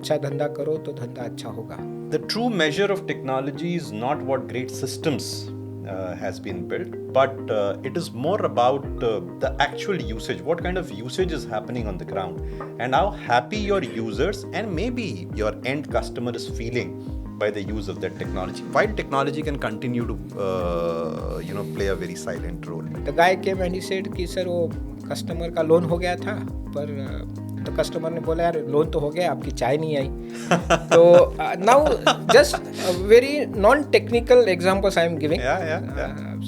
अच्छा धंधा करो तो धंधा अच्छा होगा. The true measure of technology is not what great systems has been built, but it is more about the actual usage, what kind of usage is happening on the ground, and how happy your users and maybe your end customer is feeling by the use of that technology. While technology can continue to play a very silent role. The guy came and he said कि sir वो customer का loan हो गया था, पर तो customer ने बोला यार लोन तो हो गया, आपकी चाय नहीं आई. तो now just very non-technical examples I am giving.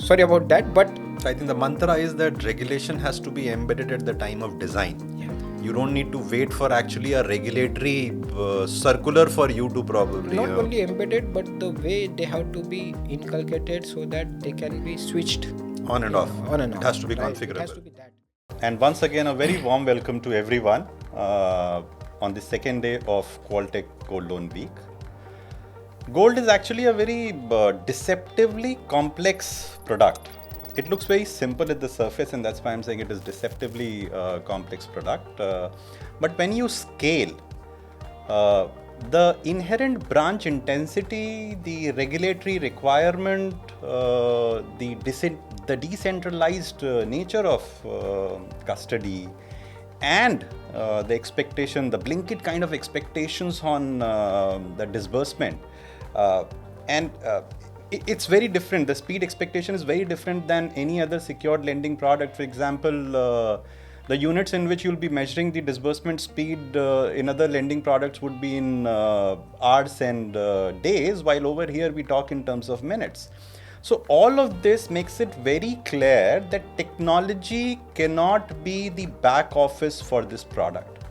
Sorry about that, but I think the mantra is that regulation has to be embedded at the time of design. You don't need to wait for actually a regulatory circular for you to probably... Not only embedded, but the way they have to be inculcated so that they can be switched on and off. On and it off. Has to be right? configurable. It has to be that. And once again, a very warm welcome to everyone on the second day of Qualtech Gold Loan Week. Gold is actually a very deceptively complex product. It looks very simple at the surface, and that's why I'm saying it is deceptively complex product. But when you scale, the inherent branch intensity, the regulatory requirement, the decentralized nature of custody, and the expectation, the blanket kind of expectations on the disbursement, it's very different. The speed expectation is very different than any other secured lending product. For example, the units in which you'll be measuring the disbursement speed in other lending products would be in hours and days, while over here we talk in terms of minutes. So all of this makes it very clear that technology cannot be the back office for this product.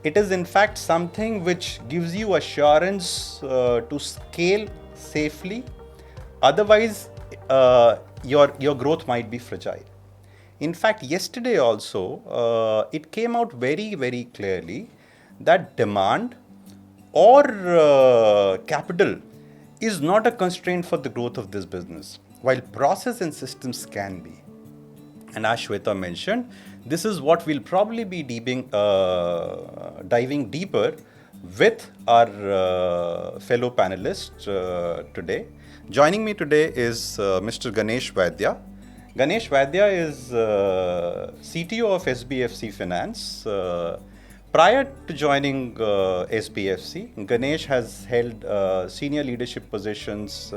It is in fact something which gives you assurance to scale safely. Otherwise, your growth might be fragile. In fact, yesterday also, it came out very, very clearly that demand or capital is not a constraint for the growth of this business, while process and systems can be. And as Shweta mentioned, this is what we'll probably be diving deeper with our fellow panelists today. Joining me today is Mr. Ganesh Vaidya. Ganesh Vaidya is CTO of SBFC Finance. Prior to joining SBFC, Ganesh has held senior leadership positions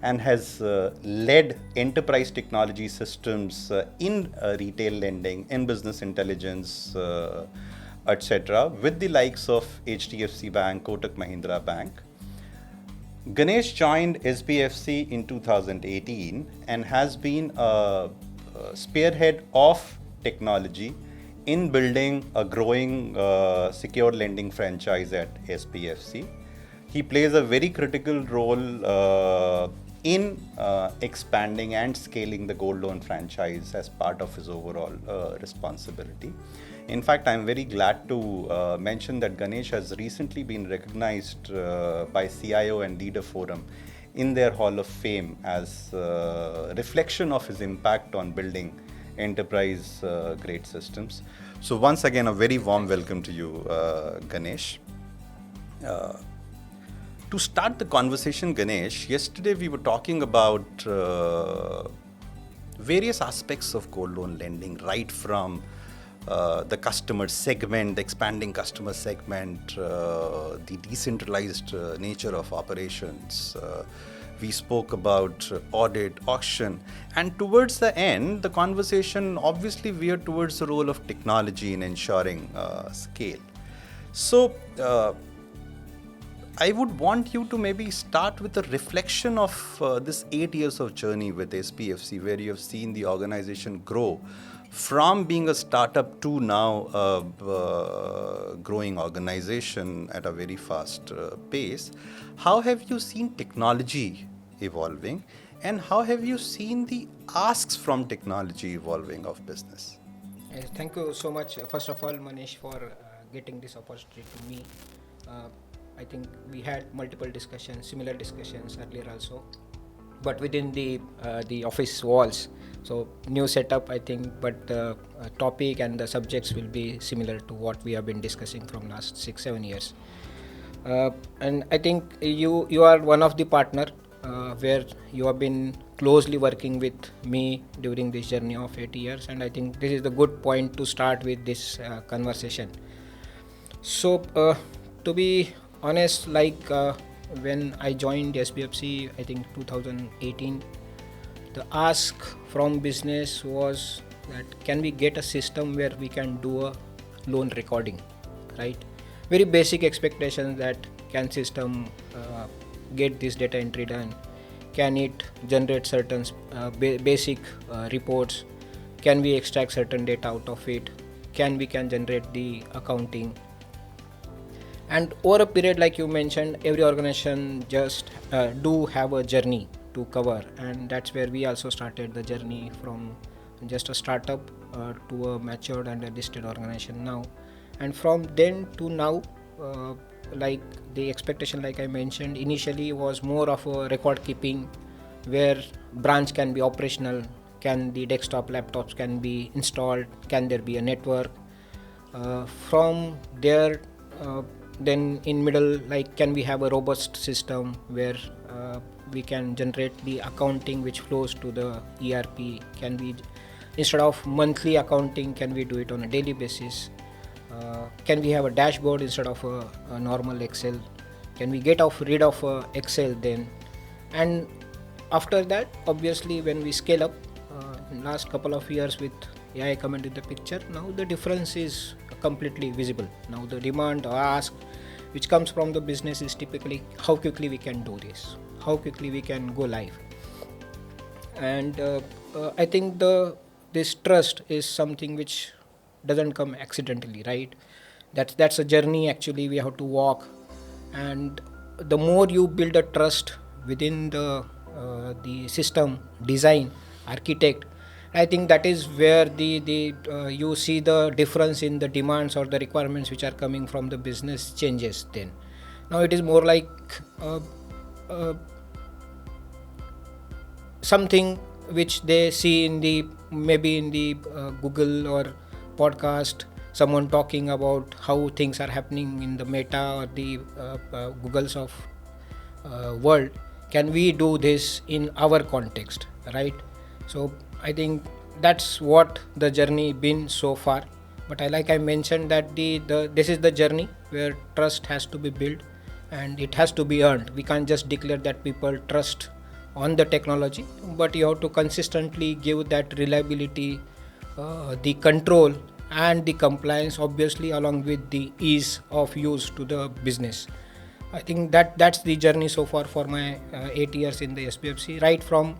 and has led enterprise technology systems in retail lending, in business intelligence, etc., with the likes of HDFC Bank, Kotak Mahindra Bank. Ganesh joined SBFC in 2018 and has been a spearhead of technology in building a growing secure lending franchise at SBFC. He plays a very critical role in expanding and scaling the gold loan franchise as part of his overall responsibility. In fact, I'm very glad to mention that Ganesh has recently been recognized by CIO and Leader Forum in their Hall of Fame as a reflection of his impact on building enterprise grade systems. So once again, a very warm welcome to you, Ganesh. To start the conversation, Ganesh, yesterday we were talking about various aspects of gold loan lending, right from the customer segment, the expanding customer segment, the decentralized nature of operations. We spoke about audit, auction, and towards the end, the conversation obviously veered towards the role of technology in ensuring scale. So, I would want you to maybe start with a reflection of this 8 years of journey with SBFC, where you have seen the organization grow from being a startup to now a growing organization at a very fast pace. How have you seen technology evolving, and how have you seen the asks from technology evolving of business? Thank you so much, first of all, Manish, for getting this opportunity to me. I think we had multiple discussions, similar discussions earlier also, but within the office walls. So new setup, I think, but the topic and the subjects will be similar to what we have been discussing from last 6-7 years. And I think you are one of the partner where you have been closely working with me during this journey of 8 years, and I think this is the good point to start with this conversation. So to be honest, when I joined SBFC, I think 2018, the ask from business was that can we get a system where we can do a loan recording, right? Very basic expectations that can system get this data entry done, can it generate certain basic reports, can we extract certain data out of it, can generate the accounting. And over a period, like you mentioned, every organization just do have a journey to cover, and that's where we also started the journey from just a startup to a matured and a listed organization now. And from then to now, like the expectation, like I mentioned initially, was more of a record keeping where branch can be operational, can the desktop laptops can be installed, can there be a network. From there, then in middle, like can we have a robust system where we can generate the accounting which flows to the ERP, can we, instead of monthly accounting, can we do it on a daily basis, can we have a dashboard instead of a normal Excel, can we get rid of Excel then. And after that, obviously when we scale up in last couple of years with AI come into the picture, now the difference is completely visible. Now the demand or ask which comes from the business is typically how quickly we can do this, how quickly we can go live. And I think this trust is something which doesn't come accidentally, right? That's a journey actually we have to walk. And the more you build a trust within the system design architect, I think that is where the you see the difference in the demands or the requirements which are coming from the business changes. Then now it is more like something which they see in the maybe in the Google or podcast, someone talking about how things are happening in the Meta or the Googles of world. Can we do this in our context, right? So I think that's what the journey been so far. But I mentioned that this is the journey where trust has to be built and it has to be earned. We can't just declare that people trust on the technology, but you have to consistently give that reliability, the control and the compliance, obviously along with the ease of use to the business. I think that's the journey so far for my 8 years in the SBFC, right from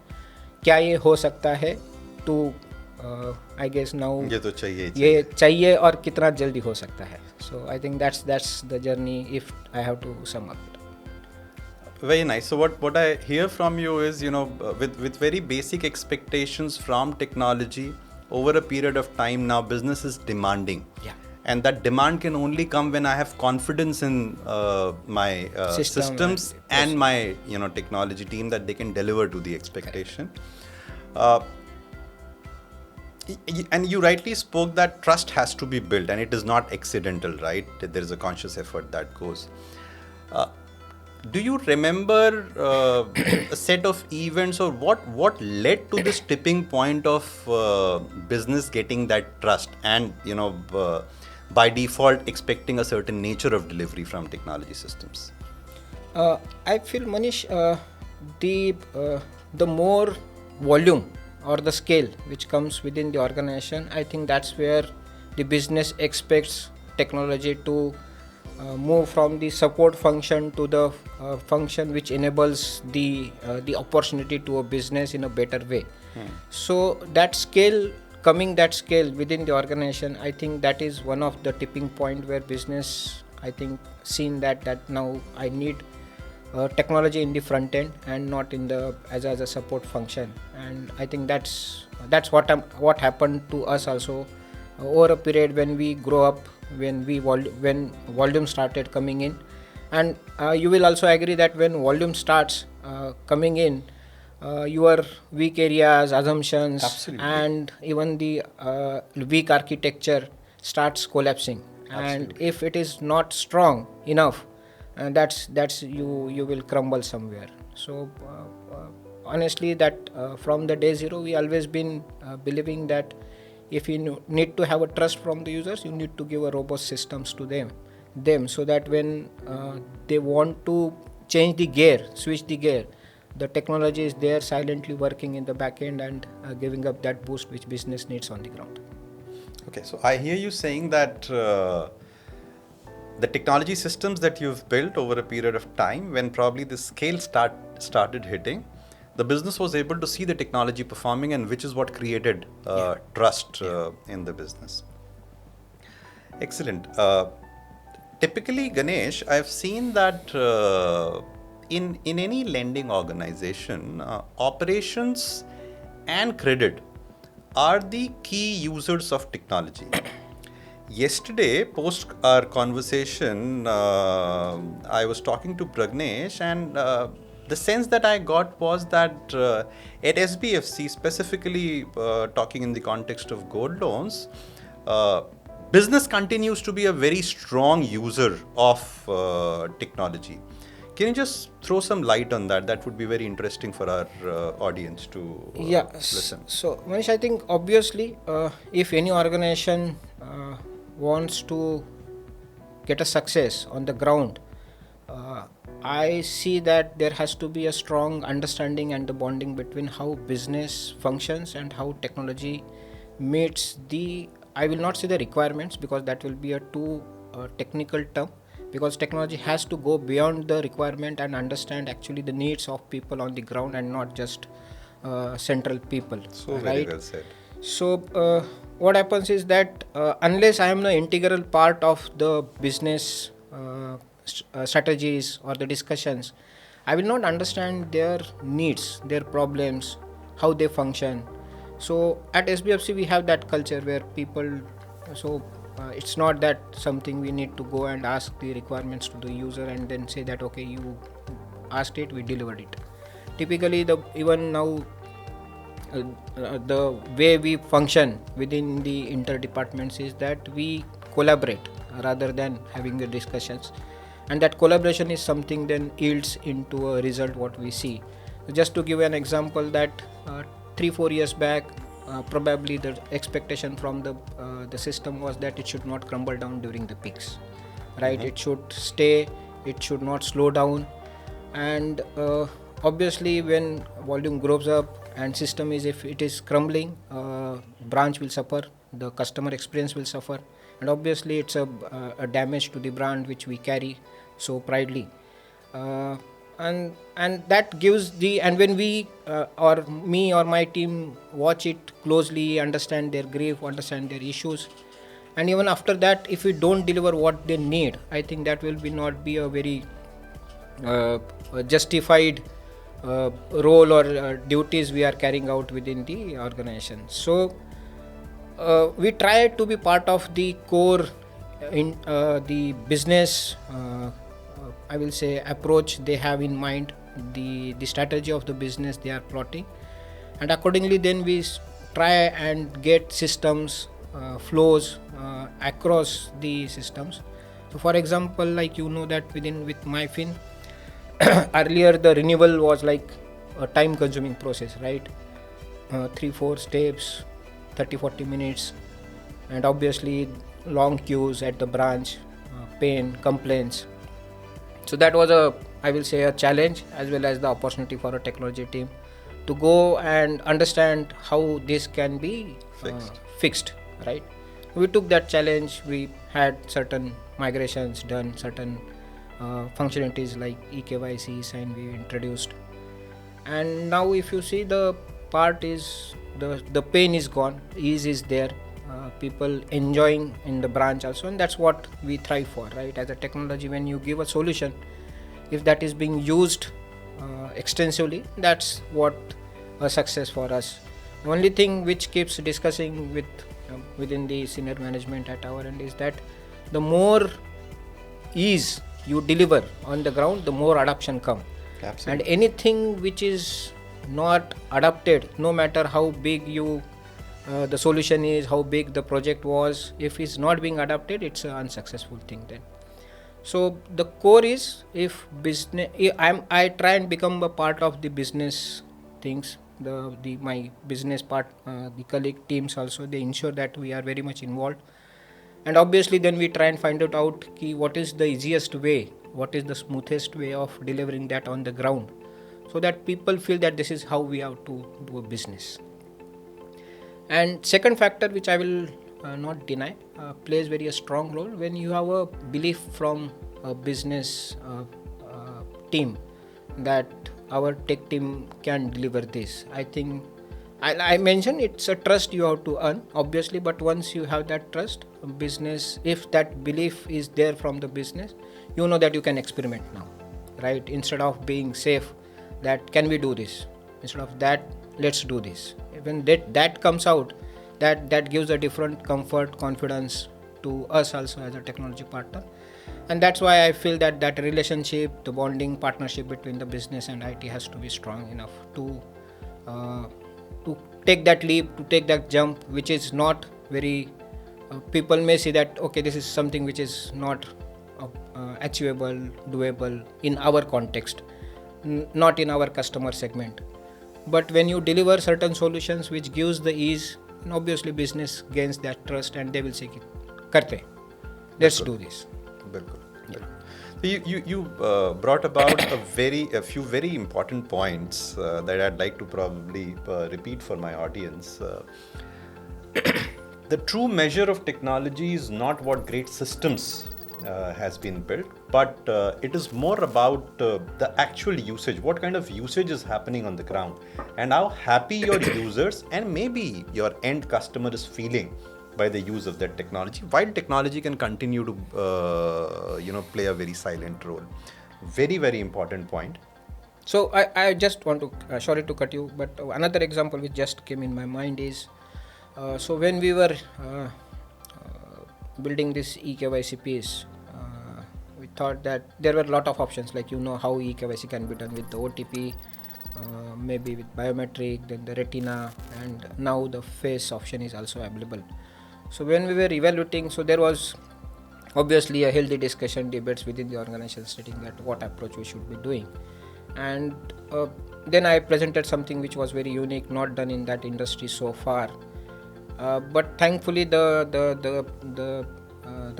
क्या ये हो सकता है to I guess now ये तो चाहिए ये चाहिए और कितना जल्दी हो सकता है. So I think that's the journey if I have to sum up it. Very nice. So what I hear from you is, with very basic expectations from technology over a period of time, now business is demanding. Yeah. And that demand can only come when I have confidence in my systems and my technology team that they can deliver to the expectation. And you rightly spoke that trust has to be built and it is not accidental, right? There is a conscious effort that goes. Do you remember a set of events or what led to this tipping point of business getting that trust and by default expecting a certain nature of delivery from technology systems? I feel, Manish, the more volume or the scale which comes within the organization, I think that's where the business expects technology to move from the support function to the function which enables the opportunity to a business in a better way. So that scale within the organization, I think that is one of the tipping point where business, I think, seen that now I need technology in the front end and not in the as a support function. And I think that's what happened to us also over a period when we grow up, when volume started coming in. And you will also agree that when volume starts coming in, your weak areas, assumptions, Absolutely. and even the weak architecture starts collapsing. Absolutely. And if it is not strong enough, and that's you will crumble somewhere. So honestly, that from the day zero we always been believing that if you need to have a trust from the users, you need to give a robust systems to them so that when they want to change the gear, switch the gear, the technology is there silently working in the back end and giving up that boost which business needs on the ground. Okay, so I hear you saying that the technology systems that you've built over a period of time, when probably the scale started hitting, the business was able to see the technology performing, and which is what created trust in the business. Excellent. Typically, Ganesh, I've seen that in any lending organization, operations and credit are the key users of technology. Yesterday, post our conversation, I was talking to Pragnesh, and the sense that I got was that at SBFC, specifically talking in the context of gold loans, business continues to be a very strong user of technology. Can you just throw some light on that? That would be very interesting for our audience to listen. So Manish, I think obviously if any organization wants to get a success on the ground, I see that there has to be a strong understanding and the bonding between how business functions and how technology meets the, I will not say the requirements, because that will be a too technical term, because technology has to go beyond the requirement and understand actually the needs of people on the ground and not just central people. So very well said. So what happens is that unless I am the integral part of the business strategies or the discussions, I will not understand their needs, their problems, how they function. So at SBFC we have that culture where people, so it's not that something we need to go and ask the requirements to the user and then say that okay, you asked it, we delivered it. Typically even now the way we function within the inter-departments is that we collaborate rather than having the discussions, and that collaboration is something then yields into a result what we see. Just to give an example, that 3-4 years back, probably the expectation from the system was that it should not crumble down during the peaks, right? Mm-hmm. It should stay, it should not slow down, and obviously when volume grows up and system is, if it is crumbling, branch will suffer, the customer experience will suffer, and obviously it's a damage to the brand which we carry so proudly. And that gives the, and when we or me or my team watch it closely, understand their grief, understand their issues, and even after that if we don't deliver what they need, I think that will not be a very justified role or duties we are carrying out within the organization. So we try to be part of the core in the business I will say approach they have in mind, the strategy of the business they are plotting, and accordingly then we try and get systems flows across the systems. So for example, like that with MyFin earlier the renewal was like a time consuming process, right? 3-4 steps, 30-40 minutes, and obviously long queues at the branch, pain, complaints. So that was I will say a challenge as well as the opportunity for a technology team to go and understand how this can be fixed, right? We took that challenge. We had certain migrations done, certain functionalities like eKYC sign we introduced, and now if you see the part is the pain is gone, ease is there, people enjoying in the branch also, and that's what we thrive for, right? As a technology, when you give a solution, if that is being used extensively, that's what a success for us. The only thing which keeps discussing within the senior management at our end is that the more ease you deliver on the ground, the more adoption come. Absolutely. And anything which is not adopted, no matter how big the solution is, how big the project was, if it's not being adopted, it's an unsuccessful thing then. So the core is, if business, I try and become a part of the business things. The my business part, the colleague teams also, they ensure that we are very much involved, and obviously then we try and find it out ki what is the easiest way, what is the smoothest way of delivering that on the ground, so that people feel that this is how we have to do a business. And second factor, which I will not deny, plays very a strong role when you have a belief from a business team that our tech team can deliver this. I think I mentioned it's a trust you have to earn, obviously, but once you have that trust, business, if that belief is there from the business, you know that you can experiment now, right? Instead of being safe, that can we do this? Instead of that, let's do this. When that comes out, that gives a different comfort, confidence to us also as a technology partner. And that's why I feel that relationship, the bonding partnership between the business and IT has to be strong enough to take that leap, to take that jump, which is not very, people may see that, okay, this is something which is not achievable, doable in our context, not in our customer segment. But when you deliver certain solutions which gives the ease, obviously business gains that trust and they will say, karte, let's do this. Bilkul. So you brought about a few very important points that I'd like to probably repeat for my audience. The true measure of technology is not what great systems has been built, but it is more about the actual usage, what kind of usage is happening on the ground, and how happy your users and maybe your end customer is feeling by the use of that technology, while technology can continue to play a very silent role. Very, very important point. So I just want to, sorry to cut you, but another example which just came in my mind is, so when we were building this eKYC piece, we thought that there were a lot of options, like how eKYC can be done with the OTP, maybe with biometric, then the retina, and now the face option is also available. So when we were evaluating, so there was obviously a healthy discussion, debates within the organization stating that what approach we should be doing. And then I presented something which was very unique, not done in that industry so far. But thankfully the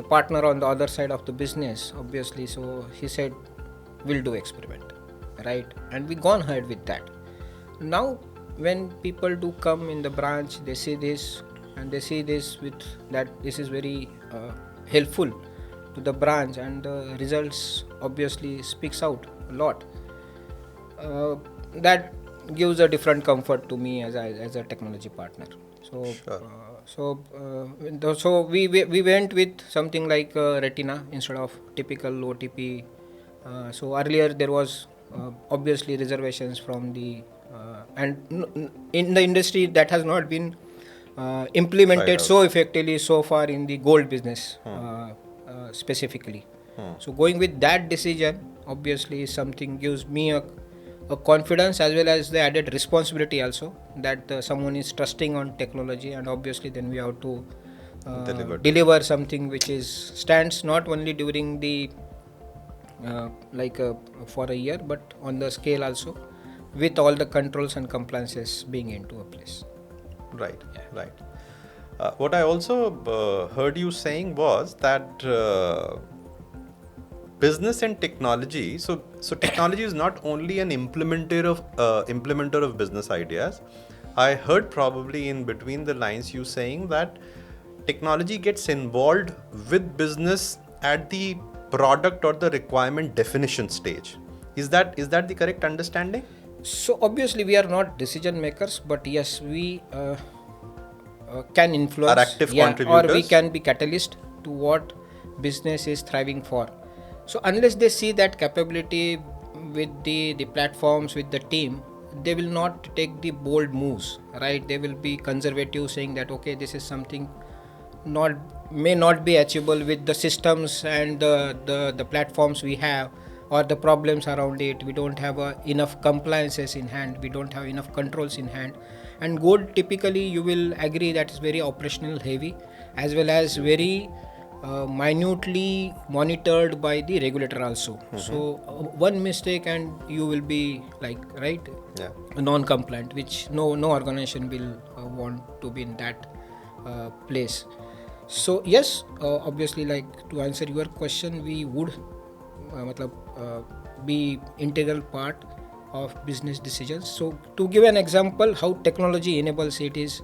partner on the other side of the business, obviously, so he said, we'll do experiment, right? And we gone ahead with that. Now when people do come in the branch, they see this and they see this with that this is very helpful to the branch, and the results obviously speaks out a lot. That gives a different comfort to me as a technology partner. So Sure. So we went with something like retina instead of typical OTP. So earlier there was obviously reservations from the and in the industry that has not been implemented so effectively so far in the gold business specifically. So going with that decision obviously something gives me a confidence as well as the added responsibility also, that someone is trusting on technology, and obviously then we have to deliver something which stands not only during the for a year, but on the scale also, with all the controls and compliances being into a place. Right, yeah. Right. What I also heard you saying was that business and technology. So technology is not only an implementer of business ideas. I heard probably in between the lines you saying that technology gets involved with business at the product or the requirement definition stage. Is that the correct understanding? So obviously we are not decision makers, but yes, we can influence, are active contributors, or we can be catalyst to what business is thriving for. So unless they see that capability with the platforms, with the team, they will not take the bold moves, right? They will be conservative, saying that okay, this is something may not be achievable with the systems and the platforms we have, or the problems around it. We don't have enough compliances in hand, we don't have enough controls in hand. And gold, typically you will agree that is very operational heavy, as well as very minutely monitored by the regulator also. So one mistake and you will be like, right, non-compliant, which no organization will want to be in that place. So yes, obviously, like to answer your question, we would be integral part of business decisions. So to give an example how technology enables it is,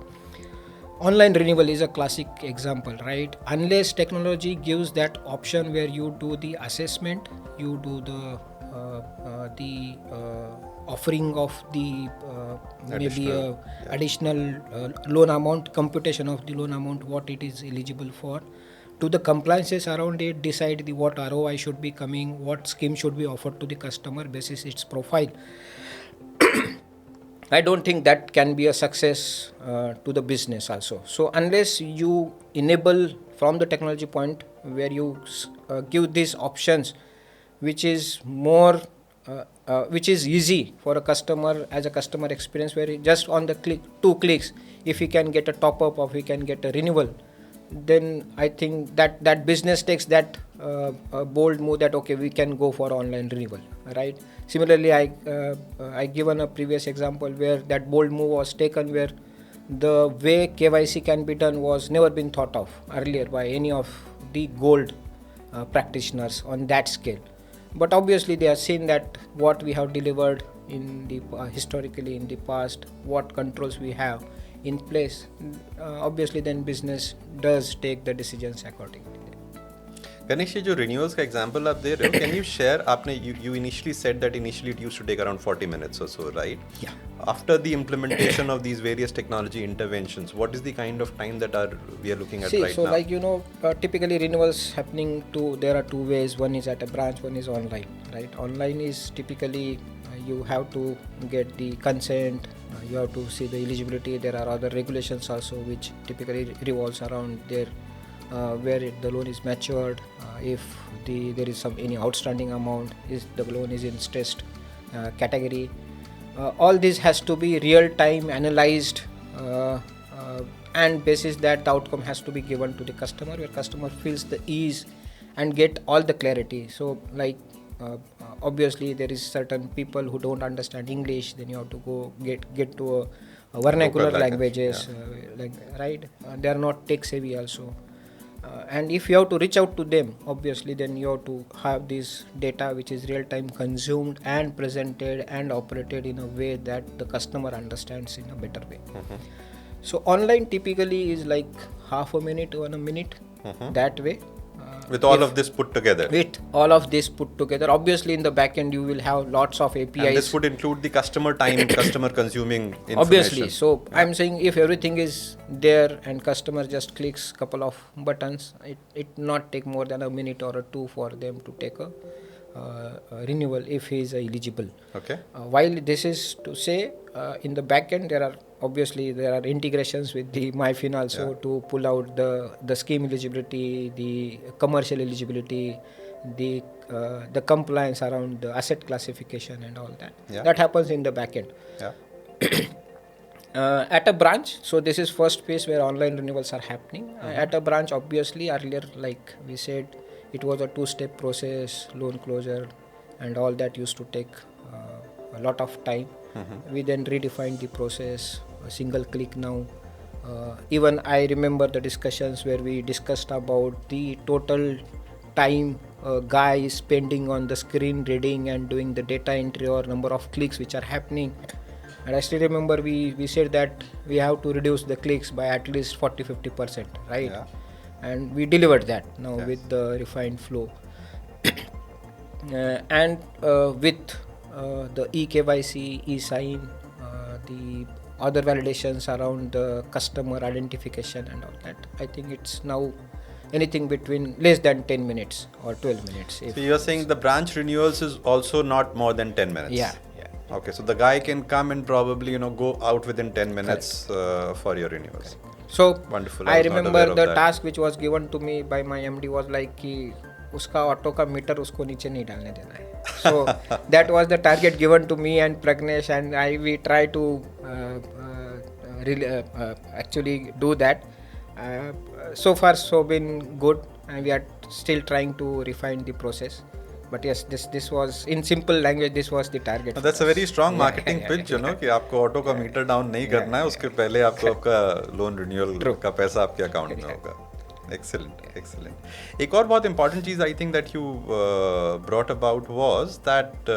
online renewal is a classic example, right? Unless technology gives that option where you do the assessment, you do the offering of the additional loan amount, computation of the loan amount, what it is eligible for, to the compliances around it, decide the what ROI should be coming, what scheme should be offered to the customer basis its profile. I don't think that can be a success to the business also. So unless you enable from the technology point where you give these options, which is more, which is easy for a customer as a customer experience, where he just on the two clicks, if he can get a top up or he can get a renewal, then I think that business takes that bold move that okay, we can go for online renewal, right? Similarly, I given a previous example where that bold move was taken, where the way KYC can be done was never been thought of earlier by any of the gold practitioners on that scale. But obviously they have seen that what we have delivered in the historically in the past, what controls we have in place, obviously then business does take the decisions accordingly. Ganesh, जो renewals का example आप दे रहे हो, can you share? आपने you initially said that initially it used to take around 40 minutes or so, right? Yeah. After the implementation of these various technology interventions, what is the kind of time that we are looking at right now? So like typically renewals happening there are two ways. One is at a branch, one is online, right? Online is typically you have to get the consent, you have to see the eligibility. There are other regulations also which typically revolves around there. Where the loan is matured, if there is any outstanding amount, if the loan is in stressed category, all this has to be real time analyzed, and basis that the outcome has to be given to the customer, where customer feels the ease and get all the clarity. So like obviously there is certain people who don't understand English, then you have to go get to a vernacular languages, right? They are not tech savvy also. And if you have to reach out to them, obviously then you have to have this data which is real time consumed and presented and operated in a way that the customer understands in a better way. So online typically is like half a minute or a minute, that way. With all of this put together? With all of this put together. Obviously in the back end you will have lots of APIs. And this would include the customer time, customer consuming information. Obviously. So I'm saying if everything is there and customer just clicks couple of buttons, it not take more than a minute or two for them to take a renewal if he is eligible. Okay. While this is to say in the back end there are integrations with the MyFin also to pull out the scheme eligibility, the commercial eligibility, the compliance around the asset classification and all that. That happens in the back end. At a branch, so this is first phase where online renewals are happening. At a branch, obviously earlier, like we said, it was a two-step process, loan closure and all that used to take a lot of time. We then redefined the process, a single click now. Even I remember the discussions where we discussed about the total time a guy is spending on the screen reading and doing the data entry or number of clicks which are happening. And I still remember we said that we have to reduce the clicks by at least 40-50%, right? And we delivered that now with the refined flow. And with the eKYC, e-sign, the other validations around the customer identification and all that, I think it's now anything between less than 10 minutes or 12 minutes. So you're saying the branch renewals is also not more than 10 minutes? Yeah. Okay, so the guy can come and probably go out within 10 minutes for your renewals. So wonderful. I remember the task which was given to me by my MD was like कि उसका auto का metre उसको नीचे नहीं डालने देना है. So that was the target given to me and Pragnesh, and we try to actually do that. So far so been good. and we are still trying to refine the process. But yes, this was in simple language. This was the target. for That's a us. very strong Yeah, marketing yeah, pitch, yeah. कि आपको auto का meter down नहीं करना है, उसके पहले आपको आपका लोन रिन्यूअल True. का पैसा आपके अकाउंट में होगा. Excellent, excellent. एक और बहुत important cheese I think that you brought about was that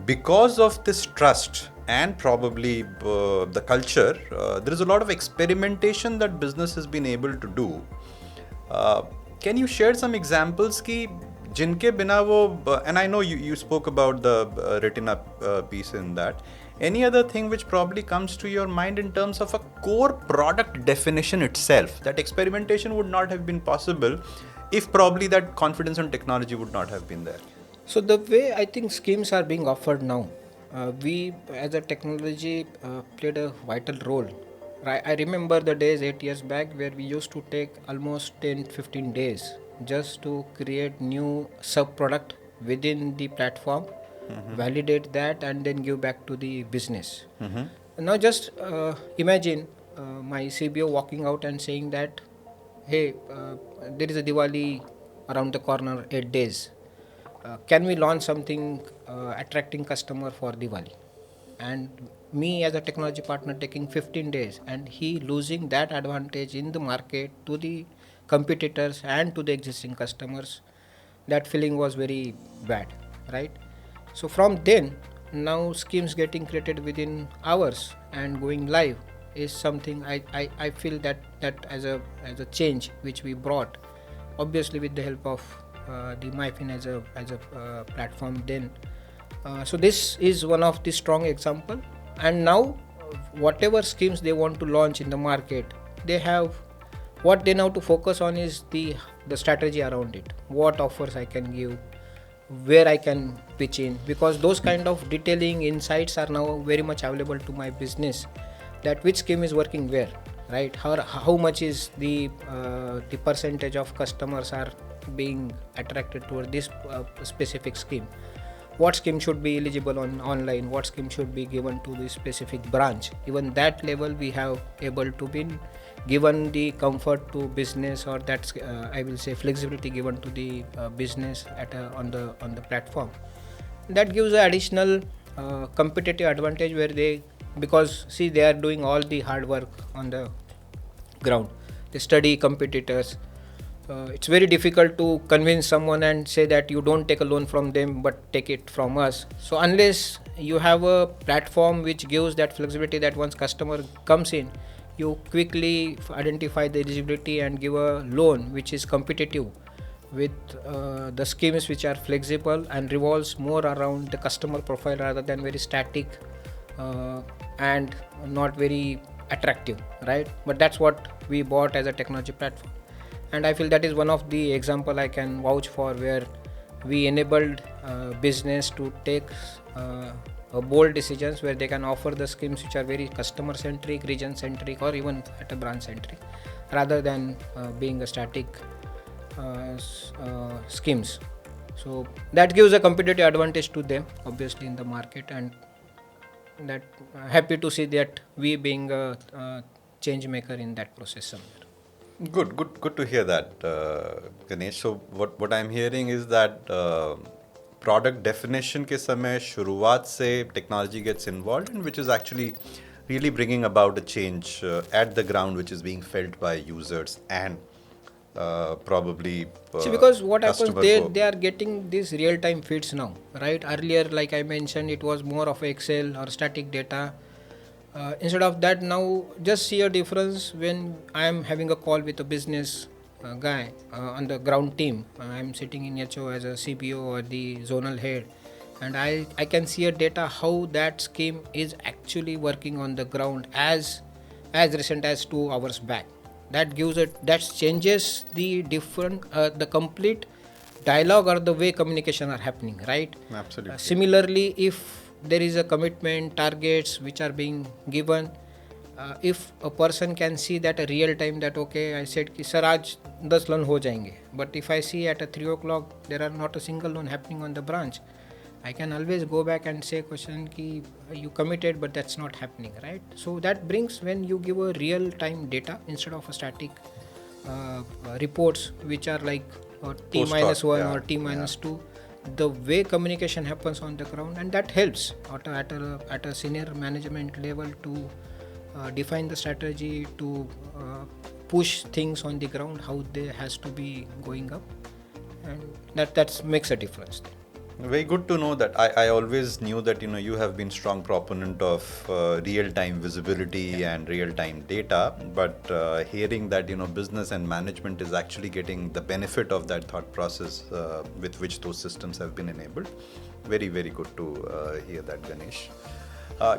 because of this trust and probably the culture, there is a lot of experimentation that business has been able to do. Can you share some examples ki जिनके बिना वो, and I know you spoke about the written up piece in that. Any other thing which probably comes to your mind in terms of a core product definition itself? That experimentation would not have been possible if probably that confidence on technology would not have been there. So the way I think schemes are being offered now, we as a technology played a vital role. Right? I remember the days 8 years back where we used to take almost 10-15 days just to create new sub product within the platform, validate that, and then give back to the business. Now just imagine my CBO walking out and saying that, hey, there is a Diwali around the corner, 8 days. Can we launch something attracting customer for Diwali? And me as a technology partner taking 15 days and he losing that advantage in the market to the competitors and to the existing customers, that feeling was very bad, right? So from then, now schemes getting created within hours and going live is something I feel that as a change which we brought, obviously with the help of the MyFin as a platform then. So this is one of the strong example. And now whatever schemes they want to launch in the market, they have what they now to focus on is the strategy around it. What offers I can give, where I can pitch in, because those kind of detailing insights are now very much available to my business, that which scheme is working where, right? How much is the percentage of customers are being attracted toward this specific scheme, what scheme should be eligible on online, what scheme should be given to the specific branch. Even that level we have able to be given the comfort to business, or that I will say flexibility given to the business on the platform. That gives an additional competitive advantage where they, because see they are doing all the hard work on the ground, they study competitors. It's very difficult to convince someone and say that you don't take a loan from them but take it from us. So unless you have a platform which gives that flexibility, that once customer comes in, you quickly identify the eligibility and give a loan which is competitive with the schemes which are flexible and revolves more around the customer profile rather than very static and not very attractive, right? But that's what we bought as a technology platform. And I feel that is one of the example I can vouch for, where we enabled business to take bold decisions where they can offer the schemes which are very customer centric, region centric, or even at a branch centric, rather than being a static schemes. So that gives a competitive advantage to them, obviously, in the market, and that happy to see that we being a change maker in that process somewhere. Good to hear that, Ganesh. So what I'm hearing is that product definition के समय शुरुआत से technology gets involved, and which is actually really bringing about a change at the ground, which is being felt by users and probably see, because what happens, they are getting these real time feeds now, right? Earlier, like I mentioned, it was more of Excel or static data. Instead of that, now just see a difference when I am having a call with a business guy on the ground team. I am sitting in HO as a CPO or the zonal head, and I can see a data how that scheme is actually working on the ground as recent as 2 hours back. That gives that changes the different the complete dialogue or the way communication are happening, right? Absolutely. Similarly, if there is a commitment, targets which are being given, if a person can see that a real time that okay, I said ki sir aaj 10 loan ho jayenge, but if I see at a 3 o'clock there are not a single loan happening on the branch, I can always go back and say question ki you committed but that's not happening, right? So that brings when you give a real time data instead of a static reports which are like T Post minus hoc, 1 yeah, or T minus 2, the way communication happens on the ground, and that helps at a senior management level to define the strategy, to push things on the ground, how they has to be going up, and that makes a difference. Very good to know that. I always knew that you have been strong proponent of real-time visibility and real-time data, but hearing that business and management is actually getting the benefit of that thought process with which those systems have been enabled, very, very good to hear that, Ganesh.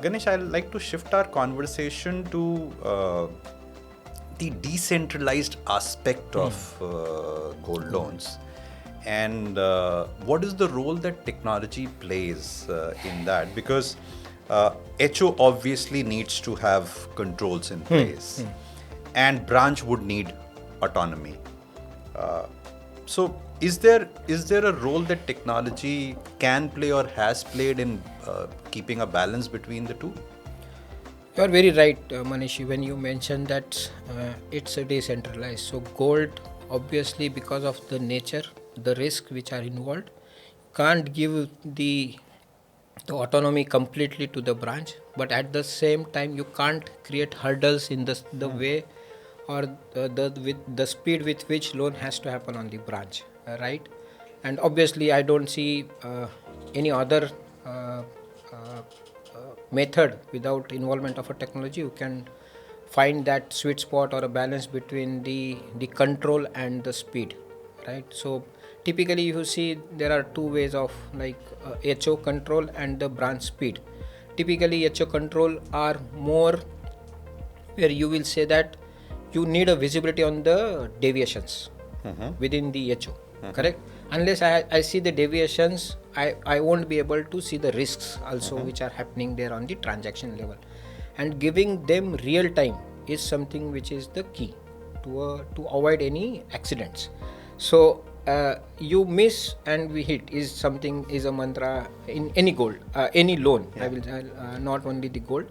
Ganesh, I'd like to shift our conversation to the decentralized aspect of gold loans. And what is the role that technology plays in that? Because HO obviously needs to have controls in place, and branch would need autonomy. So, is there a role that technology can play or has played in keeping a balance between the two? You are very right, Manishi, when you mentioned that it's a decentralized. So gold, obviously, because of the nature, the risk which are involved, can't give the autonomy completely to the branch, but at the same time you can't create hurdles in the way or the speed with which loan has to happen on the branch, right? And obviously I don't see any other method without involvement of a technology. You can find that sweet spot or a balance between the control and the speed, right? So typically you see there are two ways of like HO control and the branch speed. Typically HO control are more where you will say that you need a visibility on the deviations within the HO, correct? Unless I see the deviations, I won't be able to see the risks also which are happening there on the transaction level. And giving them real time is something which is the key to avoid any accidents. So you miss and we hit is a mantra in any gold, any loan. I will not only the gold,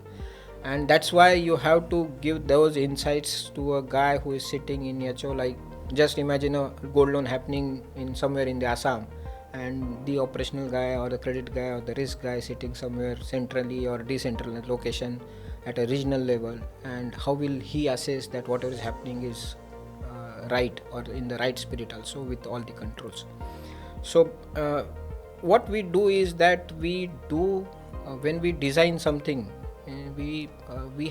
and that's why you have to give those insights to a guy who is sitting in HO. Like just imagine a gold loan happening in somewhere in the Assam, and the operational guy or the credit guy or the risk guy sitting somewhere centrally or decentralized location at a regional level, and how will he assess that whatever is happening is right or in the right spirit also with all the controls. So what we do is that we do when we design something, we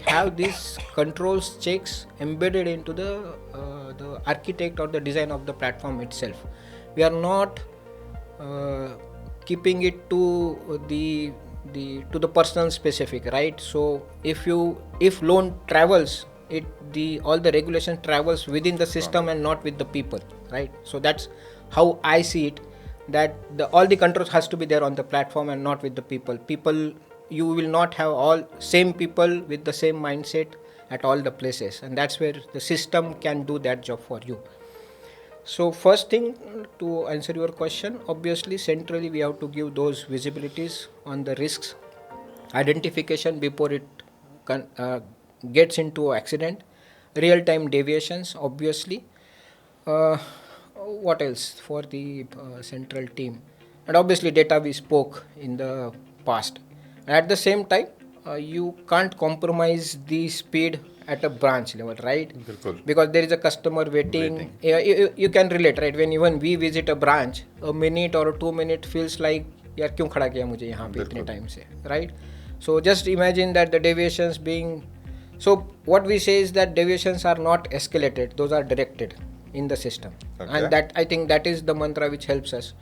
have these controls checks embedded into the architect or the design of the platform itself. We are not keeping it to the personal specific, right? So if loan travels, all the regulation travels within the system and not with the people, right? So that's how I see it, that all the controls has to be there on the platform and not with the people. You will not have all same people with the same mindset at all the places, and that's where the system can do that job for you. So first thing, to answer your question, obviously centrally we have to give those visibilities on the risks identification before it gets into accident, real-time deviations, obviously. What else for the central team? And obviously data we spoke in the past. At the same time, you can't compromise the speed at a branch level, right? Because there is a customer waiting. You can relate, right? When even we visit a branch, a minute or 2 minute feels like यार क्यों खड़ा किया मुझे यहाँ पे इतने time से, right? So just imagine that the deviations being, so what we say is that deviations are not escalated, those are directed in the system. And that, I think that is the mantra which helps us.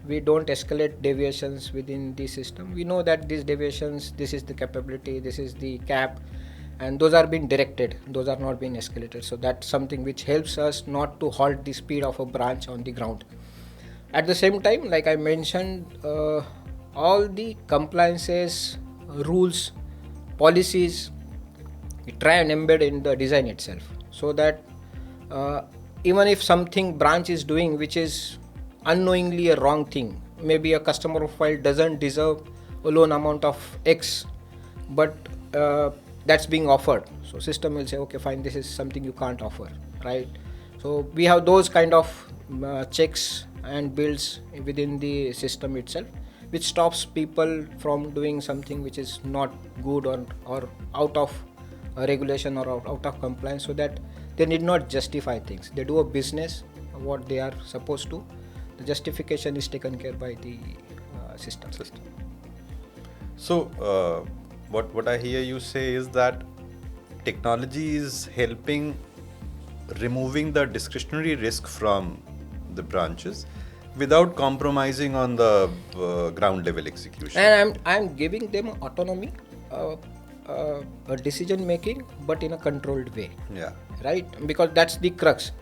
We don't escalate deviations within the system. We know that these deviations, this is the capability, this is the cap, and those are being directed, those are not being escalated. So that's something which helps us not to halt the speed of a branch on the ground. At the same time, like I mentioned, all the compliances, rules, policies, we try and embed in the design itself, so that even if something branch is doing which is unknowingly a wrong thing, maybe a customer profile doesn't deserve a loan amount of X, but that's being offered, so system will say okay fine, this is something you can't offer, right? So we have those kind of checks and builds within the system itself, which stops people from doing something which is not good or out of regulation or out of compliance, so that they need not justify things. They do a business what they are supposed to. The justification is taken care by the system. So what I hear you say is that technology is helping removing the discretionary risk from the branches without compromising on the ground level execution. And I'm giving them autonomy, decision making, but in a controlled way. Yeah. Right? Because that's the crux.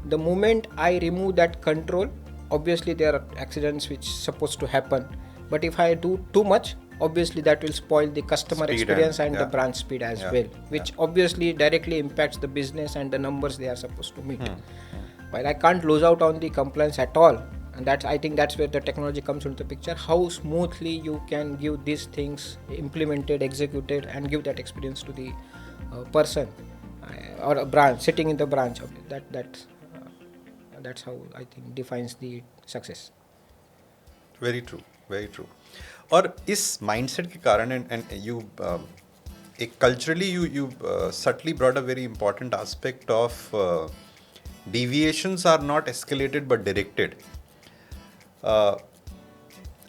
The moment I remove that control, obviously there are accidents which supposed to happen. But if I do too much, obviously that will spoil the customer Speed experience and yeah. the branch speed as Yeah. well, which obviously directly impacts the business and the numbers they are supposed to meet. But I can't lose out on the compliance at all. And I think that's where the technology comes into the picture. How smoothly you can give these things implemented, executed, and give that experience to the person or a branch sitting in the branch. That's how I think defines the success. Very true, very true. और इस mindset के कारण and you culturally you subtly brought a very important aspect of deviations are not escalated but directed.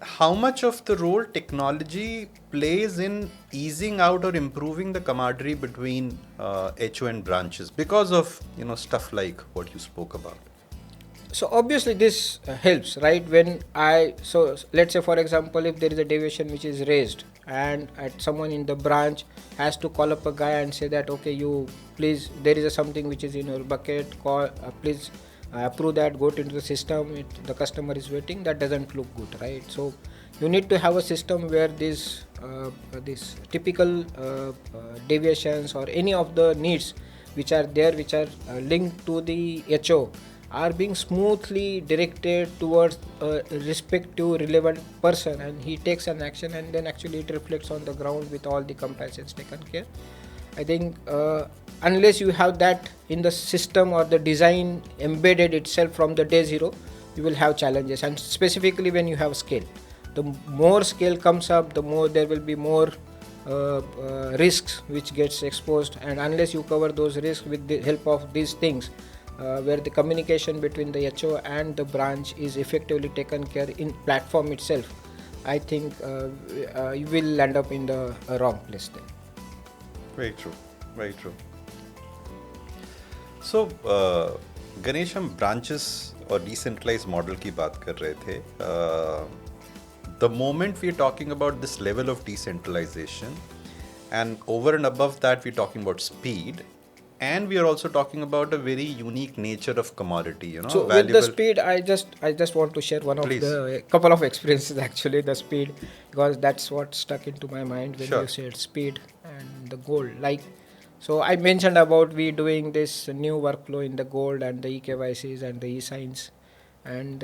How much of the role technology plays in easing out or improving the camaraderie between HO and branches because of stuff like what you spoke about? So obviously this helps, right? So let's say for example, if there is a deviation which is raised and someone in the branch has to call up a guy and say that, okay, you please, there is something which is in your bucket, please approve that, go into the system, the customer is waiting. That doesn't look good, right? So you need to have a system where these typical deviations or any of the needs which are there, which are linked to the HO, are being smoothly directed towards a respective relevant person, and he takes an action, and then actually it reflects on the ground with all the compliances taken care. I think unless you have that in the system or the design embedded itself from the day zero, you will have challenges. And specifically when you have scale, the more scale comes up, the more there will be more risks which gets exposed. And unless you cover those risks with the help of these things, where the communication between the HO and the branch is effectively taken care in platform itself, I think you will land up in the wrong place there. Very true, very true. So Ganesh, हम branches और decentralized model की बात कर रहे थे. The moment we are talking about this level of decentralization, and over and above that we're talking about speed, and we are also talking about a very unique nature of commodity, So valuable. with the speed, I just want to share a couple of experiences actually, the speed, because that's what stuck into my mind when Sure. you said speed and the gold. So I mentioned about we doing this new workflow in the gold and the eKYCs and the e-signs, and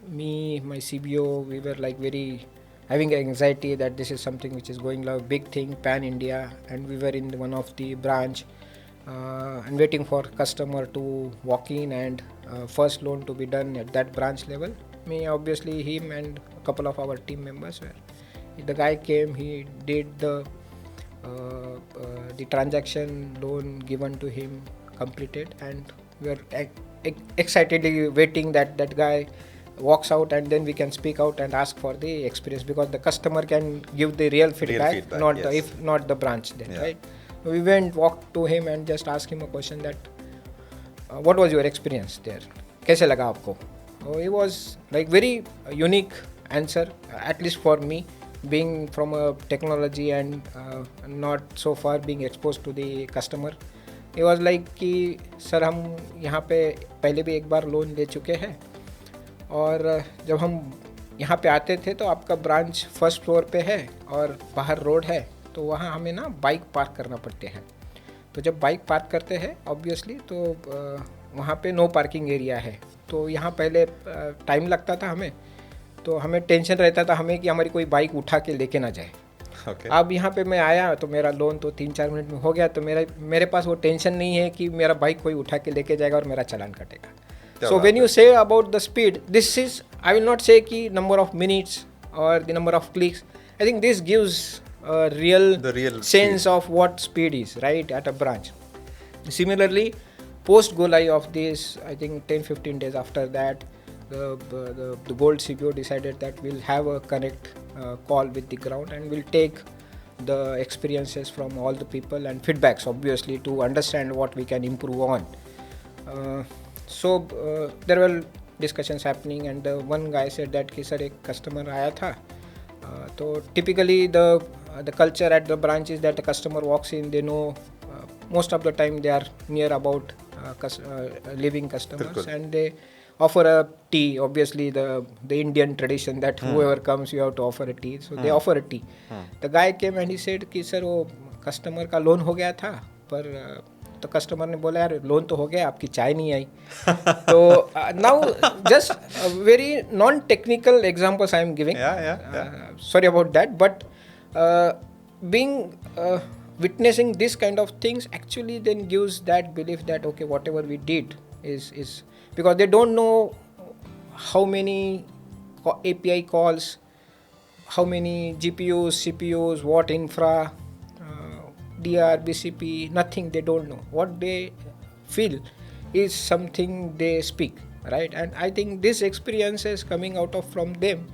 me, my CBO, we were very having anxiety that this is something which is going like big thing, pan India, and we were in one of the branch and waiting for customer to walk in and first loan to be done at that branch level. Me, obviously him and a couple of our team members were. The guy came, he did the transaction loan given to him, completed, and we are excitedly waiting that guy walks out, and then we can speak out and ask for the experience, because the customer can give the real feedback, not yes. if not the branch then, Yeah. right? We walked to him and just asked him a question that what was your experience there, कैसे लगा आपको? It was very unique answer, at least for me, being from a technology and not so far being exposed to the customer. It was कि sir हम यहाँ पे पहले भी एक बार लोन ले चुके हैं, और जब हम यहाँ पे आते थे तो आपका ब्रांच फर्स्ट फ्लोर पे है और बाहर रोड है, तो वहाँ हमें ना बाइक पार्क करना पड़ते हैं. तो जब बाइक पार्क करते हैं ऑब्वियसली तो वहाँ पे नो पार्किंग एरिया है, तो यहाँ पहले टाइम लगता था हमें, तो हमें टेंशन रहता था हमें कि हमारी कोई बाइक उठा के लेके ना जाए. Okay. अब यहाँ पे मैं आया तो मेरा लोन तो 3-4 मिनट में हो गया, तो मेरे पास वो टेंशन नहीं है कि मेरा बाइक कोई उठा के लेके जाएगा और मेरा चालान कटेगा. क्या So बात when है. you say about the speed, this is, I will not say कि number of minutes or the number of clicks. I think this gives a The real sense speed. of what speed is, right, at a branch. Similarly, post go live of this, I think 10-15 days after that, the gold CPO decided that we'll have a connect call with the ground and we'll take the experiences from all the people and feedbacks, obviously, to understand what we can improve on. So there were discussions happening, and one guy said that कि sir एक customer आया था, तो typically the culture at the branch is that the customer walks in, they know most of the time they are near about living customers, बिल्कुल. and they offer a tea. Obviously the Indian tradition that whoever comes you have to offer a tea, so they offer a tea. The guy came and he said कि sir वो customer का loan हो गया था, पर तो customer ने बोला यार लोन तो हो गया, आपकी चाय नहीं आई. तो now just very non technical examples I am giving. Sorry about that, but being witnessing this kind of things actually then gives that belief that okay, whatever we did is because they don't know how many API calls, how many GPUs, CPUs, what infra, DR, BCP, nothing, they don't know. What they feel is something they speak, right? And I think this experiences coming out of from them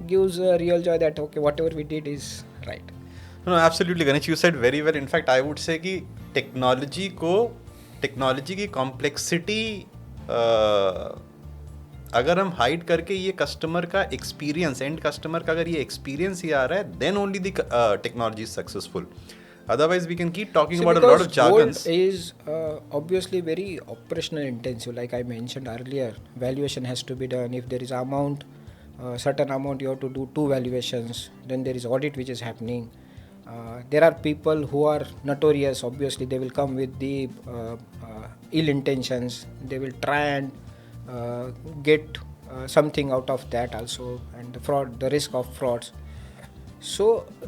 gives a real joy that okay, whatever we did is right. No, absolutely, Ganesh. You said very well. In fact, I would say कि technology की complexity अगर हम hide करके ये customer का experience, and customer का अगर ये एक्सपीरियंस ही आ रहा है, then only the technology is successful. Otherwise, we can keep talking about a lot of jargons. Gold is obviously very operational intensive. Like I mentioned earlier, valuation has to be done. If there is amount, certain amount, you have to do 2 valuations. Then there is audit which is happening. There are people who are notorious. Obviously, they will come with the ill intentions. They will try and get something out of that also, and the fraud, the risk of frauds. So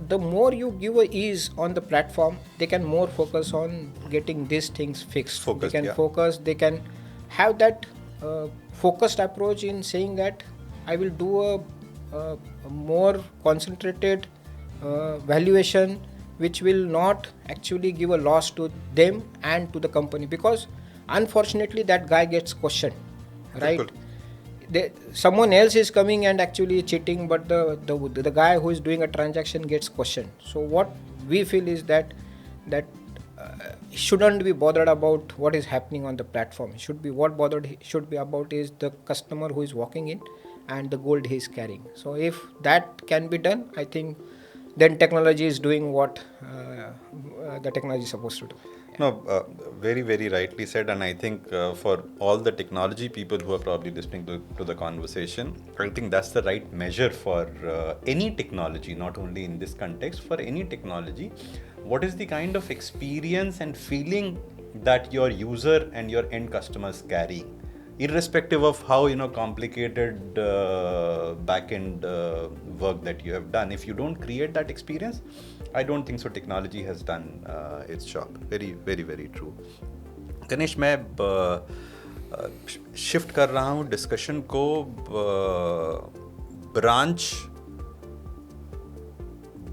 the more you give a ease on the platform, they can more focus on getting these things fixed. They can focus, they can have that focused approach in saying that I will do a more concentrated valuation which will not actually give a loss to them and to the company, because unfortunately that guy gets questioned, right? Someone else is coming and actually cheating, but the guy who is doing a transaction gets questioned. So what we feel is that shouldn't be bothered about what is happening on the platform. Should be about is the customer who is walking in and the gold he is carrying. So if that can be done, I think then technology is doing what the technology is supposed to do. No, very, very rightly said. And I think for all the technology people who are probably listening to the conversation, I think that's the right measure for any technology, not only in this context, for any technology. What is the kind of experience and feeling that your user and your end customers carry, irrespective of how complicated back-end work that you have done? If you don't create that experience, I don't think so technology has done its job. Very, very, very true. Ganesh, मैं shift कर रहा हूँ discussion को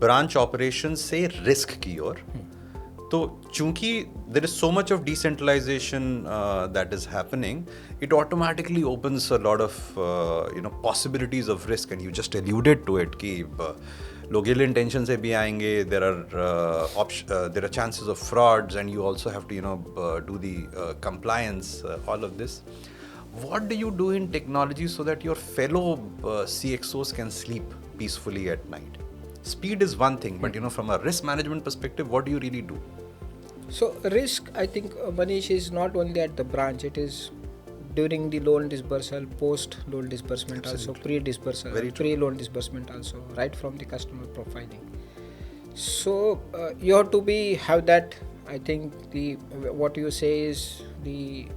branch operation से risk की ओर. तो चूंकि there is so much of decentralization that is happening, it automatically opens a lot of possibilities of risk, and you just alluded to it कि लोग ill intention से भी आएंगे. There are chances of frauds, and you also have to do the compliance, all of this. What do you do in technology so that your fellow CXOs can sleep peacefully at night? Speed is one thing, but from a risk management perspective, what do you really do? So risk, I think, Manish, is not only at the branch. It is during the loan disbursal, post loan disbursement, also pre-disbursal, pre-loan disbursement also, right from the customer profiling. So you have to have that. I think what you say is the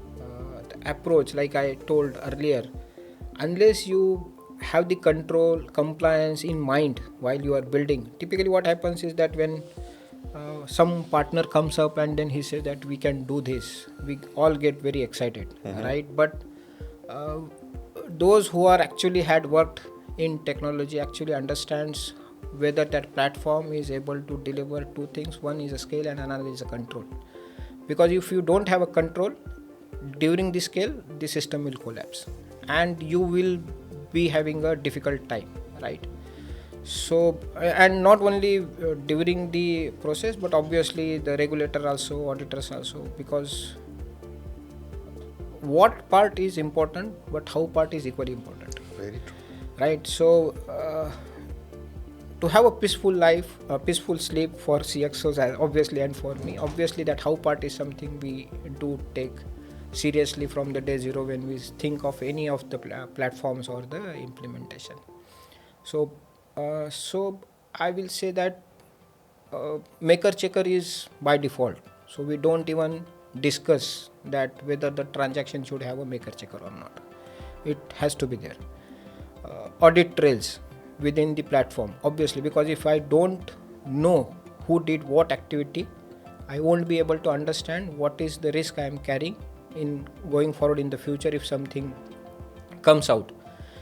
approach, like I told earlier. Unless you have the control, compliance in mind while you are building. Typically what happens is that when some partner comes up and then he says that we can do this, we all get very excited, right? But those who are actually had worked in technology actually understands whether that platform is able to deliver two things. One is a scale and another is a control. Because if you don't have a control during the scale, the system will collapse and you will be having a difficult time, right? So, and not only during the process, but obviously the regulator also, auditors also, because what part is important, but how part is equally important. Very true. Right? So, to have a peaceful life, a peaceful sleep for CXOs, obviously, and for me, obviously, that how part is something we do take seriously from the day zero when we think of any of the platforms or the implementation. So I will say that maker checker is by default. So we don't even discuss that whether the transaction should have a maker checker or not. It has to be there. Audit trails within the platform, obviously, because if I don't know who did what activity, I won't be able to understand what is the risk I am carrying in going forward in the future if something comes out.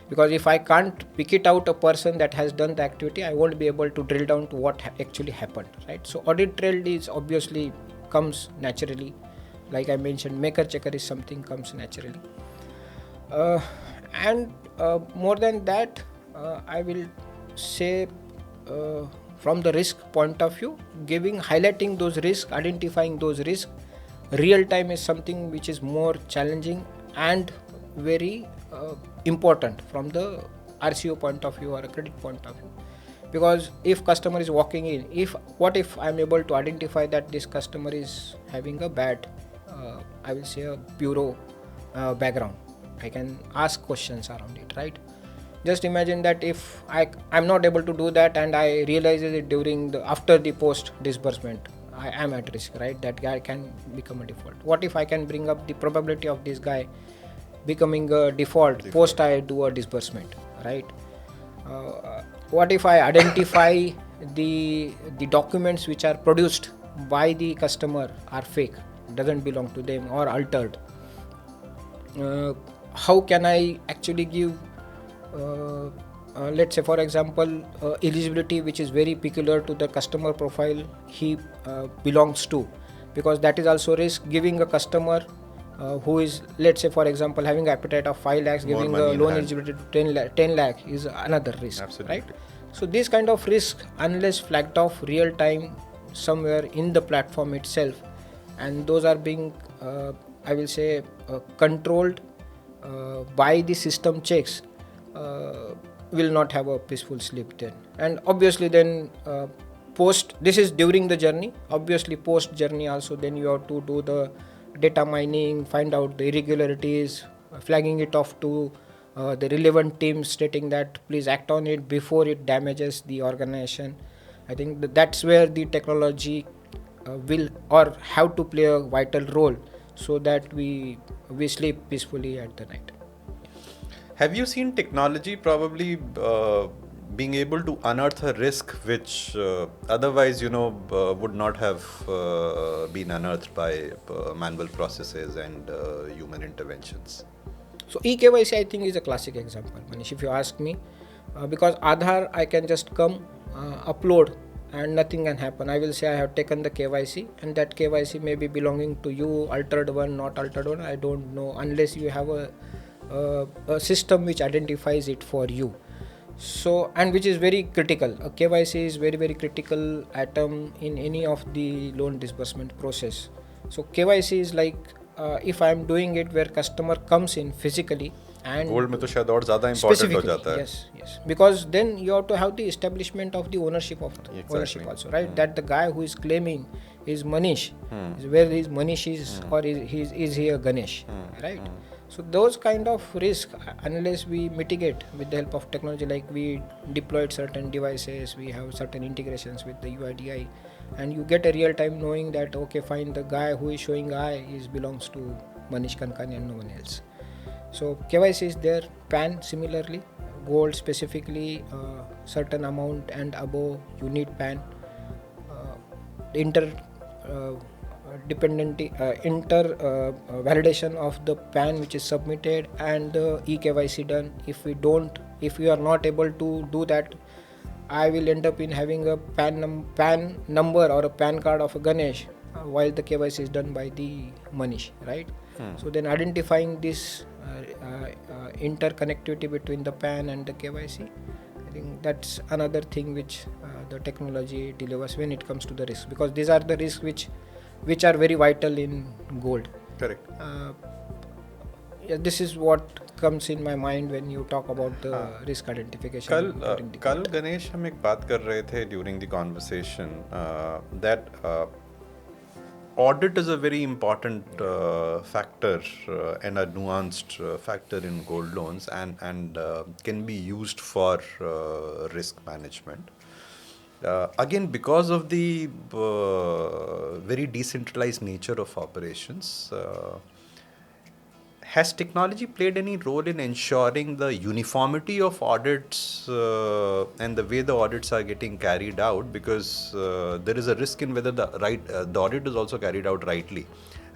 Because if I can't pick it out a person that has done the activity, I won't be able to drill down to what actually happened, right? So audit trail is obviously comes naturally. Like I mentioned, maker checker is something comes naturally. And more than that, I will say from the risk point of view, highlighting those risks, identifying those risks, real time is something which is more challenging and very important from the RCO point of view or a credit point of view. Because if customer is walking in, what if I'm able to identify that this customer is having a bad, I will say a bureau background, I can ask questions around it, right? Just imagine that if I'm not able to do that and I realize it after the post disbursement, I am at risk, right? That guy can become a default. What if I can bring up the probability of this guy becoming a default post I do a disbursement, right? What if I identify the documents which are produced by the customer are fake, doesn't belong to them or altered? How can I actually give let's say for example eligibility which is very peculiar to the customer profile he belongs to, because that is also risk. Giving a customer who is, let's say for example, having appetite of 5 lakhs, giving a loan eligibility to 10 lakh is another risk. Absolutely. Right? So this kind of risk, unless flagged off real time somewhere in the platform itself, and those are being I will say controlled by the system checks, will not have a peaceful sleep then. And obviously then this is during the journey, obviously post journey also, then you have to do the data mining, find out the irregularities, flagging it off to the relevant teams, stating that please act on it before it damages the organization. I think that's where the technology will or have to play a vital role so that we sleep peacefully at the night. Have you seen technology probably being able to unearth a risk which otherwise, would not have been unearthed by manual processes and human interventions? So eKYC I think is a classic example, Manish, if you ask me, because Aadhaar I can just come, upload and nothing can happen. I will say I have taken the KYC and that KYC may be belonging to you, altered one, not altered one, I don't know, unless you have a system which identifies it for you. So, and which is very critical. A KYC is very, very critical item in any of the loan disbursement process. So KYC is like if I am doing it where customer comes in physically and gold में तो शायद और ज़्यादा important हो जाता है. Yes, because then you have to have the establishment of the ownership ownership also, right? That the guy who is claiming is Manish, where is Manish is, or is he a Ganesh, right? So those kind of risk, unless we mitigate with the help of technology, like we deployed certain devices, we have certain integrations with the UIDI, and you get a real time knowing that okay fine, the guy who is showing I belongs to Manish Kankani and no one else. So KYC is there, PAN similarly, gold specifically, certain amount and above, you need PAN. The validation of the PAN which is submitted and the eKYC done. If we are not able to do that, I will end up in having a PAN number or a PAN card of a Ganesh while the KYC is done by the Manish, right? So then identifying this interconnectivity between the PAN and the KYC, I think that's another thing which the technology delivers when it comes to the risk, because these are the risks which are very vital in gold. Correct. This is what comes in my mind when you talk about the risk identification. कल गणेश हम एक बात कर रहे थे during the conversation that audit is a very important factor and a nuanced factor in gold loans and can be used for risk management. Again, because of the very decentralized nature of operations, has technology played any role in ensuring the uniformity of audits and the way the audits are getting carried out? Because there is a risk in whether the audit is also carried out rightly,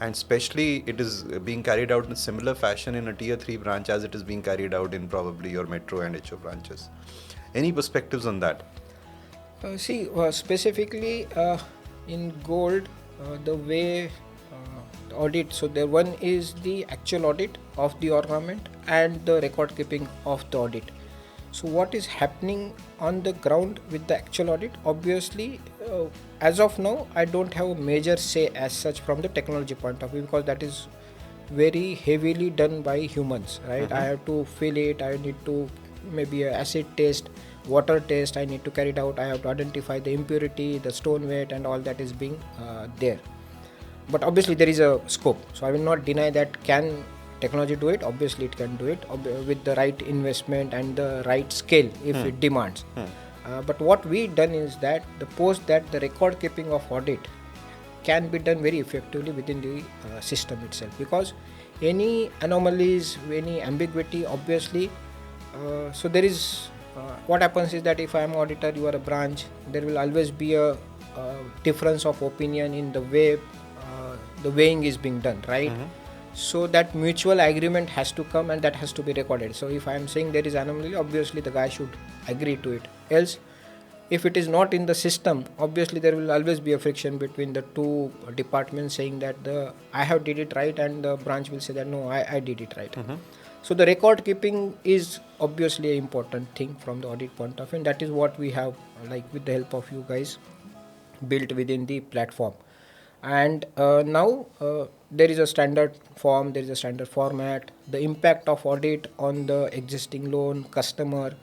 and especially it is being carried out in a similar fashion in a tier 3 branch as it is being carried out in probably your metro and HO branches. Any perspectives on that? Specifically in gold, the way audit, so there one is the actual audit of the ornament and the record keeping of the audit. So what is happening on the ground with the actual audit? Obviously, as of now, I don't have a major say as such from the technology point of view, because that is very heavily done by humans, right? I have to fill it, I need to maybe a acid test, water test I need to carry it out, I have to identify the impurity, the stone weight and all that is being there. But obviously there is a scope, so I will not deny that. Can technology do it? Obviously it can do it with the right investment and the right scale if it demands. But what we done is that the record keeping of audit can be done very effectively within the system itself, because any anomalies, any ambiguity, obviously, so there is what happens is that if I am an auditor, you are a branch, there will always be a difference of opinion in the way the weighing is being done, right? So that mutual agreement has to come and that has to be recorded. So if I am saying there is anomaly, obviously the guy should agree to it. Else, if it is not in the system, obviously there will always be a friction between the two departments saying that I have did it right, and the branch will say that no, I did it right. So the record keeping is obviously an important thing from the audit point of view, and that is what we have, like with the help of you guys, built within the platform. And now there is a standard form, there is a standard format, the impact of audit on the existing loan customer,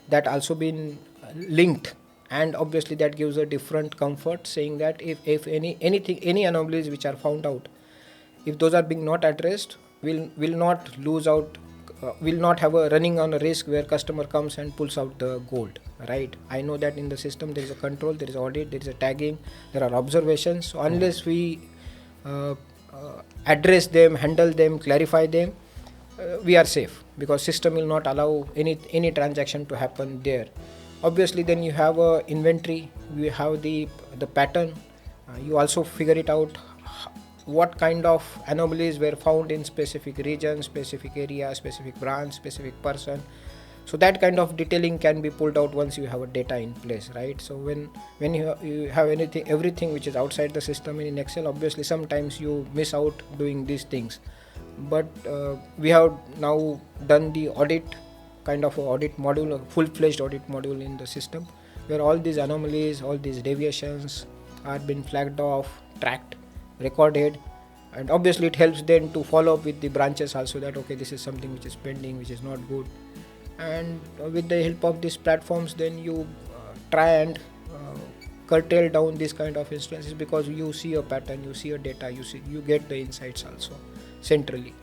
that also been linked, and obviously that gives a different comfort, saying that if any anomalies which are found out, if those are being not addressed, will not lose out, will not have a running on a risk where customer comes and pulls out the gold, right? I know that in the system there is a control, there is audit, there is a tagging, there are observations. So unless we address them, handle them, clarify them, we are safe, because system will not allow any transaction to happen there. Obviously then you have a inventory, you have the pattern, you also figure it out what kind of anomalies were found in specific region, specific area, specific branch, specific person. So that kind of detailing can be pulled out once you have a data in place, right? So when you have everything which is outside the system in Excel, obviously sometimes you miss out doing these things. But we have now done the audit, kind of audit module, a full-fledged audit module in the system, where all these anomalies, all these deviations are been flagged off, tracked, recorded, and obviously it helps then to follow up with the branches also, that okay, this is something which is pending, which is not good. And with the help of these platforms, then you try and curtail down these kind of instances, because you see a pattern, you see a data, you get the insights also centrally.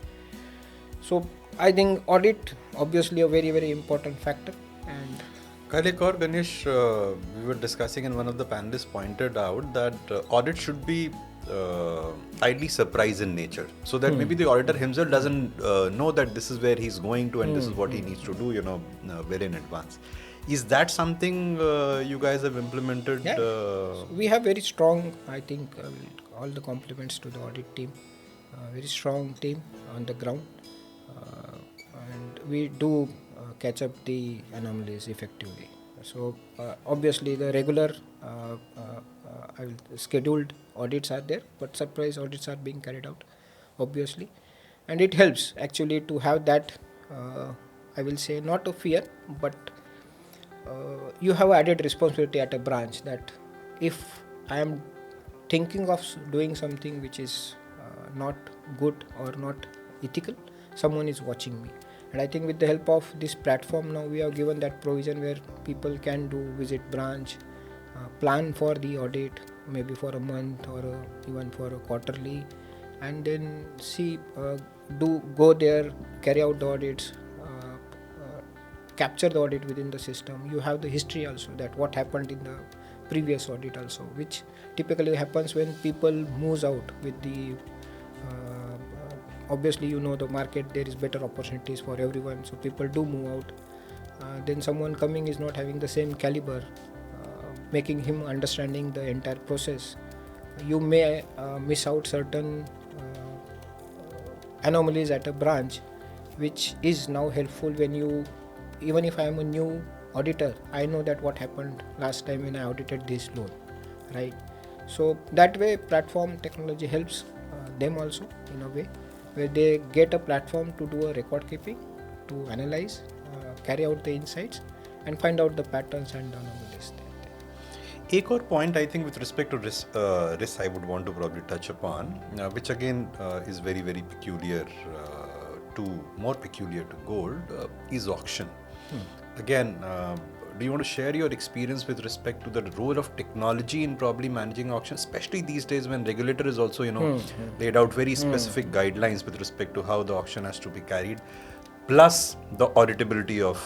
So I think audit obviously a very, very important factor. And Ganesh, we were discussing, and one of the panelists pointed out that audit should be idly surprise in nature, so that maybe the auditor himself doesn't know that this is where he's going to and this is what he needs to do, well in advance. Is that something you guys have implemented? Yeah. We have very strong, I think, all the compliments to the audit team. Very strong team on the ground. And we do catch up the anomalies effectively. So obviously the regular scheduled audits are there, but surprise audits are being carried out, obviously. And it helps actually to have that, I will say, not a fear, but you have added responsibility at a branch that if I am thinking of doing something which is not good or not ethical, someone is watching me. And I think with the help of this platform now we have given that provision where people can do visit branch, plan for the audit maybe for a month or even for a quarterly, and then see, go there, carry out the audits, capture the audit within the system. You have the history also, that what happened in the previous audit also, which typically happens when people moves out with the obviously the market, there is better opportunities for everyone, so people do move out. Then someone coming is not having the same caliber, making him understanding the entire process. You may miss out certain anomalies at a branch, which is now helpful when you, even if I am a new auditor, I know that what happened last time when I audited this loan, right? So that way platform technology helps them also in a way where they get a platform to do a record keeping, to analyze, carry out the insights and find out the patterns and anomalies. एक और point I think with respect to risk I would want to probably touch upon, which again is very very peculiar more peculiar to gold, is auction. Again, do you want to share your experience with respect to the role of technology in probably managing auction, especially these days when regulator is also laid out very specific guidelines with respect to how the auction has to be carried, plus the auditability of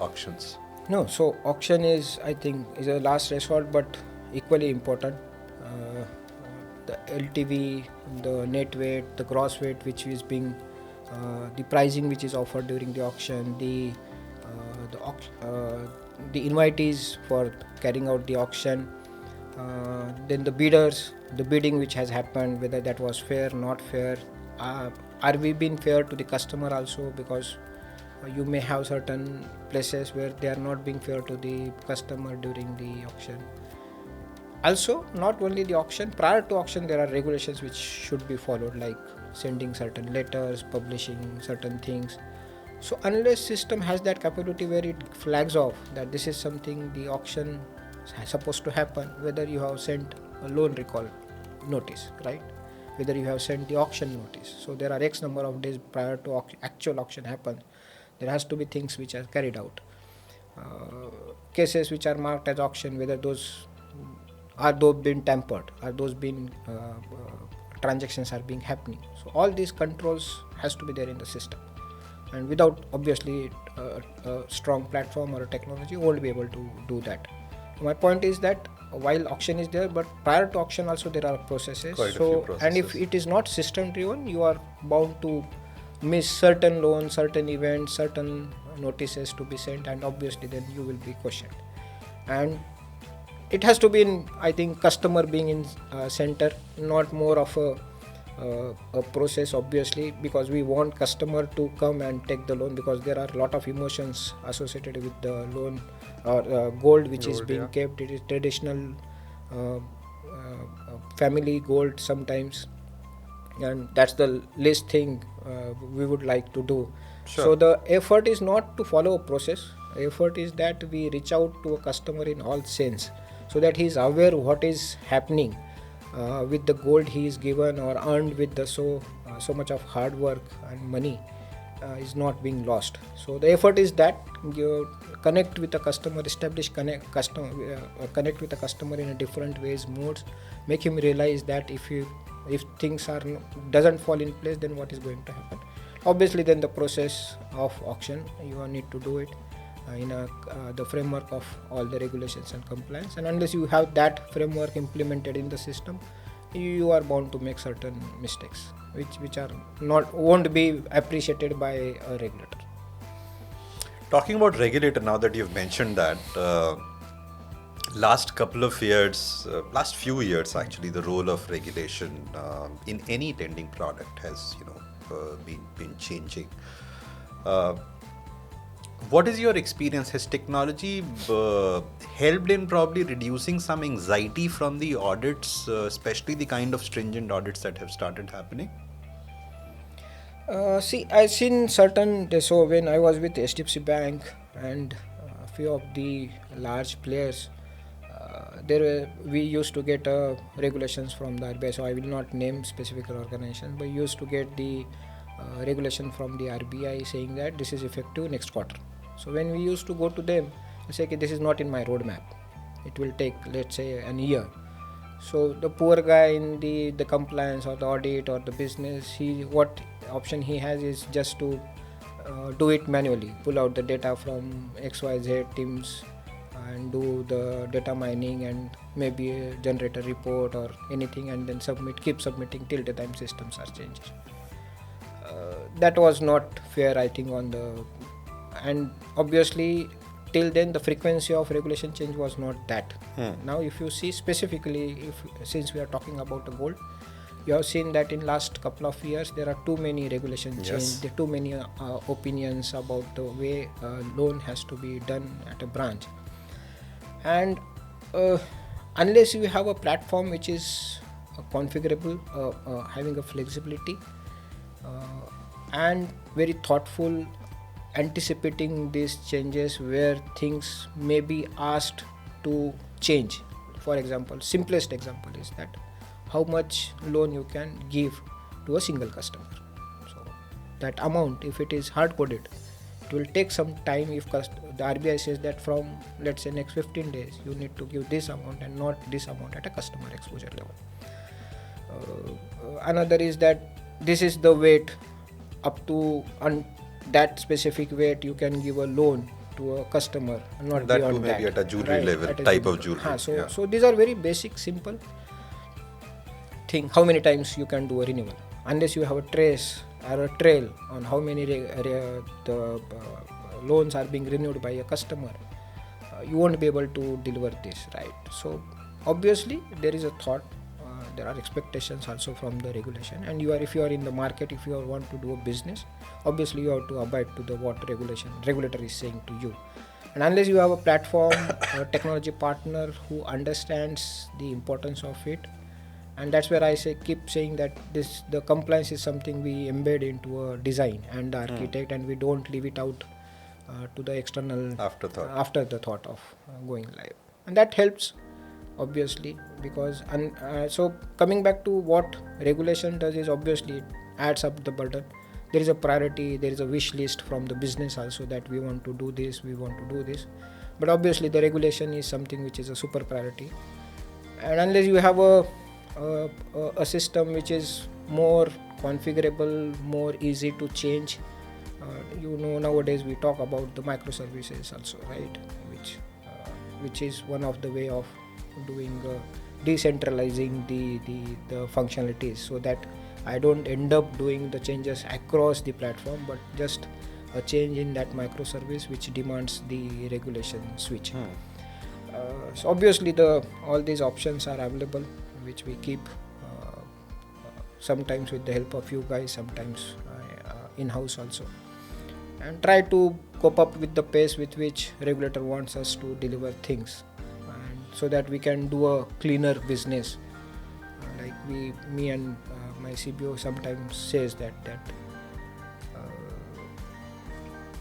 auctions? No, so auction is, I think, is a last resort, but equally important. The LTV, the net weight, the gross weight, which is being, the pricing which is offered during the auction, the invitees for carrying out the auction, then the bidders, the bidding which has happened, whether that was fair, not fair, are we being fair to the customer also, because you may have certain places where they are not being fair to the customer during the auction. Also, not only the auction, prior to auction there are regulations which should be followed, like sending certain letters, publishing certain things. So unless system has that capability where it flags off that this is something the auction is supposed to happen, whether you have sent a loan recall notice, right, whether you have sent the auction notice, so there are X number of days prior to actual auction happen, there has to be things which are carried out. Cases which are marked as auction, whether those been tampered, are those been transactions are being happening. So all these controls has to be there in the system, and without obviously a strong platform or a technology, you won't be able to do that. My point is that while auction is there, but prior to auction also there are processes. Quite a few processes. And if it is not system driven, you are bound to miss certain loans, certain events, certain notices to be sent, and obviously then you will be questioned. And it has to be in, I think, customer being in center, not more of a process, obviously, because we want customer to come and take the loan, because there are a lot of emotions associated with the loan or gold which is being kept. It is traditional family gold sometimes, and that's the least thing we would like to do. Sure. So the effort is not to follow a process. Effort is that we reach out to a customer in all sense, so that he is aware what is happening with the gold he is given or earned with the so much of hard work and money is not being lost. So the effort is that you connect with the customer, establish connect with the customer in a different ways, modes, make him realize that if things doesn't fall in place, then what is going to happen. Obviously then the process of auction, you need to do it in the framework of all the regulations and compliance, and unless you have that framework implemented in the system, you are bound to make certain mistakes, which are not won't be appreciated by a regulator. Talking about regulator, now that you've mentioned that, last few years actually, the role of regulation in any lending product has been changing. What is your experience? Has technology helped in probably reducing some anxiety from the audits, especially the kind of stringent audits that have started happening? See, I've seen certain. So when I was with HDFC Bank and a few of the large players, we used to get regulations from the RBI. So I will not name specific organization, but used to get the regulation from the RBI saying that this is effective next quarter. So when we used to go to them, they say, okay, this is not in my roadmap. It will take, let's say, an year. So the poor guy in the compliance or the audit or the business, what option he has is just to do it manually, pull out the data from XYZ teams and do the data mining and maybe generate a report or anything and then keep submitting till the time systems are changed. That was not fair, I think, and obviously till then the frequency of regulation change was not that. Now if you see specifically, since we are talking about the gold, you have seen that in last couple of years there are too many regulation change, there are too many opinions about the way loan has to be done at a branch, and unless you have a platform which is configurable, having a flexibility and very thoughtful, anticipating these changes where things may be asked to change. For example, simplest example is that how much loan you can give to a single customer. So that amount, if it is hard coded, it will take some time. If the RBI says that from, let's say, next 15 days you need to give this amount and not this amount at a customer exposure level. Another is that this is the weight up to that specific weight you can give a loan to a customer, not that beyond too may be at a jewelry right, level, at a type of jewelry. So these are very basic, simple thing. How many times you can do a renewal? Unless you have a trace or a trail on how many the loans are being renewed by a customer, you won't be able to deliver this, right? So obviously there is a thought. There are expectations also from the regulation, and if you are in the market, if you want to do a business, obviously you have to abide to the what regulator is saying to you. And unless you have a platform, a technology partner who understands the importance of it, and that's where I keep saying that the compliance is something we embed into a design and the architect, and we don't leave it out to the external after the thought of going live, and that helps. Obviously, because so coming back to what regulation does is obviously it adds up the burden. There is a priority, there is a wish list from the business also that we want to do this, but obviously the regulation is something which is a super priority, and unless you have a system which is more configurable, more easy to change, nowadays we talk about the microservices also, right, which is one of the way of doing decentralizing the functionalities, so that I don't end up doing the changes across the platform, but just a change in that microservice which demands the regulation switch. So obviously all these options are available, which we keep sometimes with the help of you guys, sometimes in-house also, and try to cope up with the pace with which regulator wants us to deliver things, so that we can do a cleaner business. Like me and my CBO sometimes says that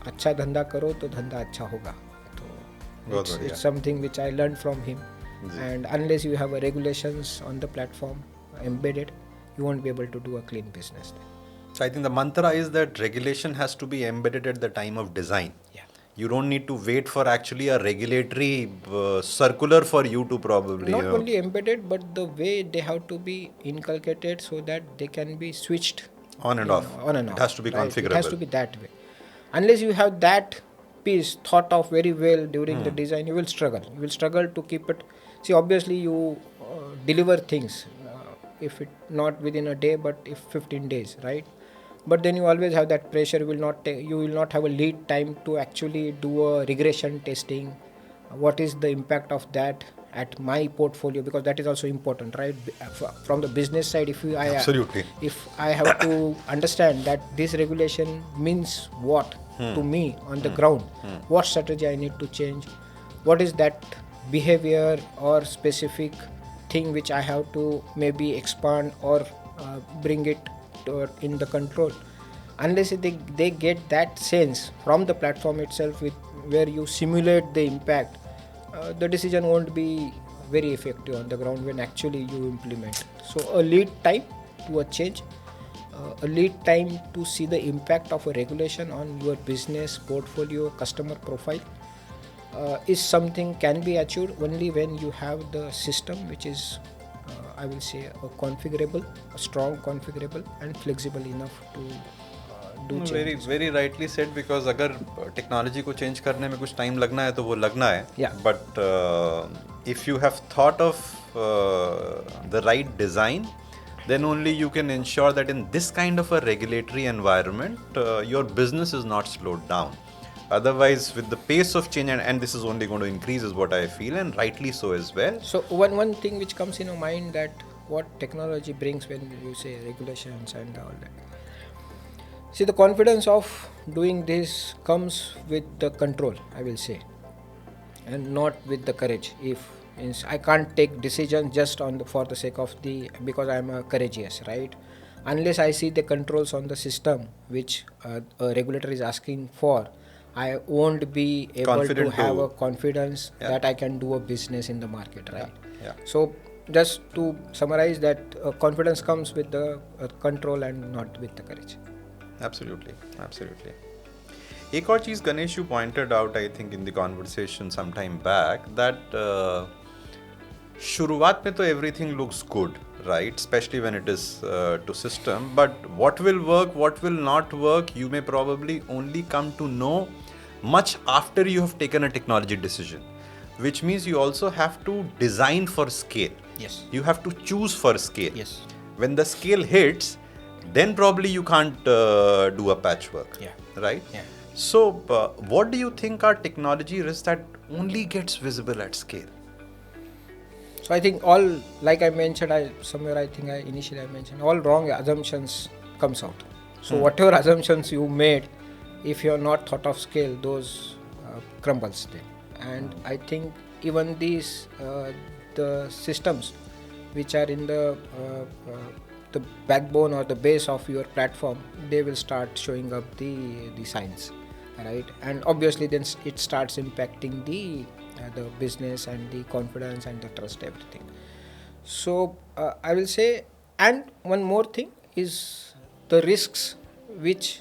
अच्छा धंधा करो तो धंधा अच्छा होगा. So it's something which I learned from him. And unless you have a regulations on the platform embedded, you won't be able to do a clean business. So I think the mantra is that regulation has to be embedded at the time of design. You don't need to wait for actually a regulatory circular for you to probably... Not only embedded, but the way they have to be inculcated so that they can be switched on and off. It has to be configurable. It has to be that way. Unless you have that piece thought of very well during the design, you will struggle. You will struggle to keep it. See, obviously you deliver things. if it not within a day, but if 15 days, right? But then you always have that pressure. You will not have a lead time to actually do a regression testing. What is the impact of that at my portfolio? Because that is also important, right? From the business side, Absolutely. if I have to understand that this regulation means what to me on the ground, what strategy I need to change, what is that behavior or specific thing which I have to maybe expand or bring it in the control. Unless they get that sense from the platform itself, where you simulate the impact, the decision won't be very effective on the ground when actually you implement. So a lead time to a change, a lead time to see the impact of a regulation on your business portfolio, customer profile, is something can be achieved only when you have the system which is, I will say, a strong configurable and flexible enough to do No, changes. very rightly said, because अगर technology को change करने में कुछ time लगना है तो वो लगना है. Yeah. But if you have thought of the right design, then only you can ensure that in this kind of a regulatory environment, your business is not slowed down. Otherwise, with the pace of change, and this is only going to increase, is what I feel, and rightly so as well. So one thing which comes in your mind, that what technology brings when you say regulations and all that. See, the confidence of doing this comes with the control, I will say, and not with the courage. If I can't take decisions just for the sake of because I am courageous, right? Unless I see the controls on the system which a regulator is asking for, I won't be able Confident to have to- a confidence Yeah. that I can do a business in the market, right? Yeah. So just to summarize that, confidence comes with the control and not with the courage. Absolutely. एक और चीज़ Ganesh, you pointed out, I think in the conversation some time back, that शुरुआत में तो everything looks good, right? Especially when it is to system. But what will work, what will not work, you may probably only come to know much after you have taken a technology decision. Which means you also have to design for scale. Yes. You have to choose for scale. Yes. When the scale hits, then probably you can't do a patchwork. Yeah. Right? Yeah. So, what do you think are technology risks that only gets visible at scale? So I think all, like I mentioned, initially I mentioned, all wrong assumptions comes out. So whatever assumptions you made, if you are not thought of scale, those crumbles then. And I think even these the systems which are in the backbone or the base of your platform, they will start showing up the signs, right? And obviously then it starts impacting the business and the confidence and the trust, everything. So I will say, and one more thing is the risks which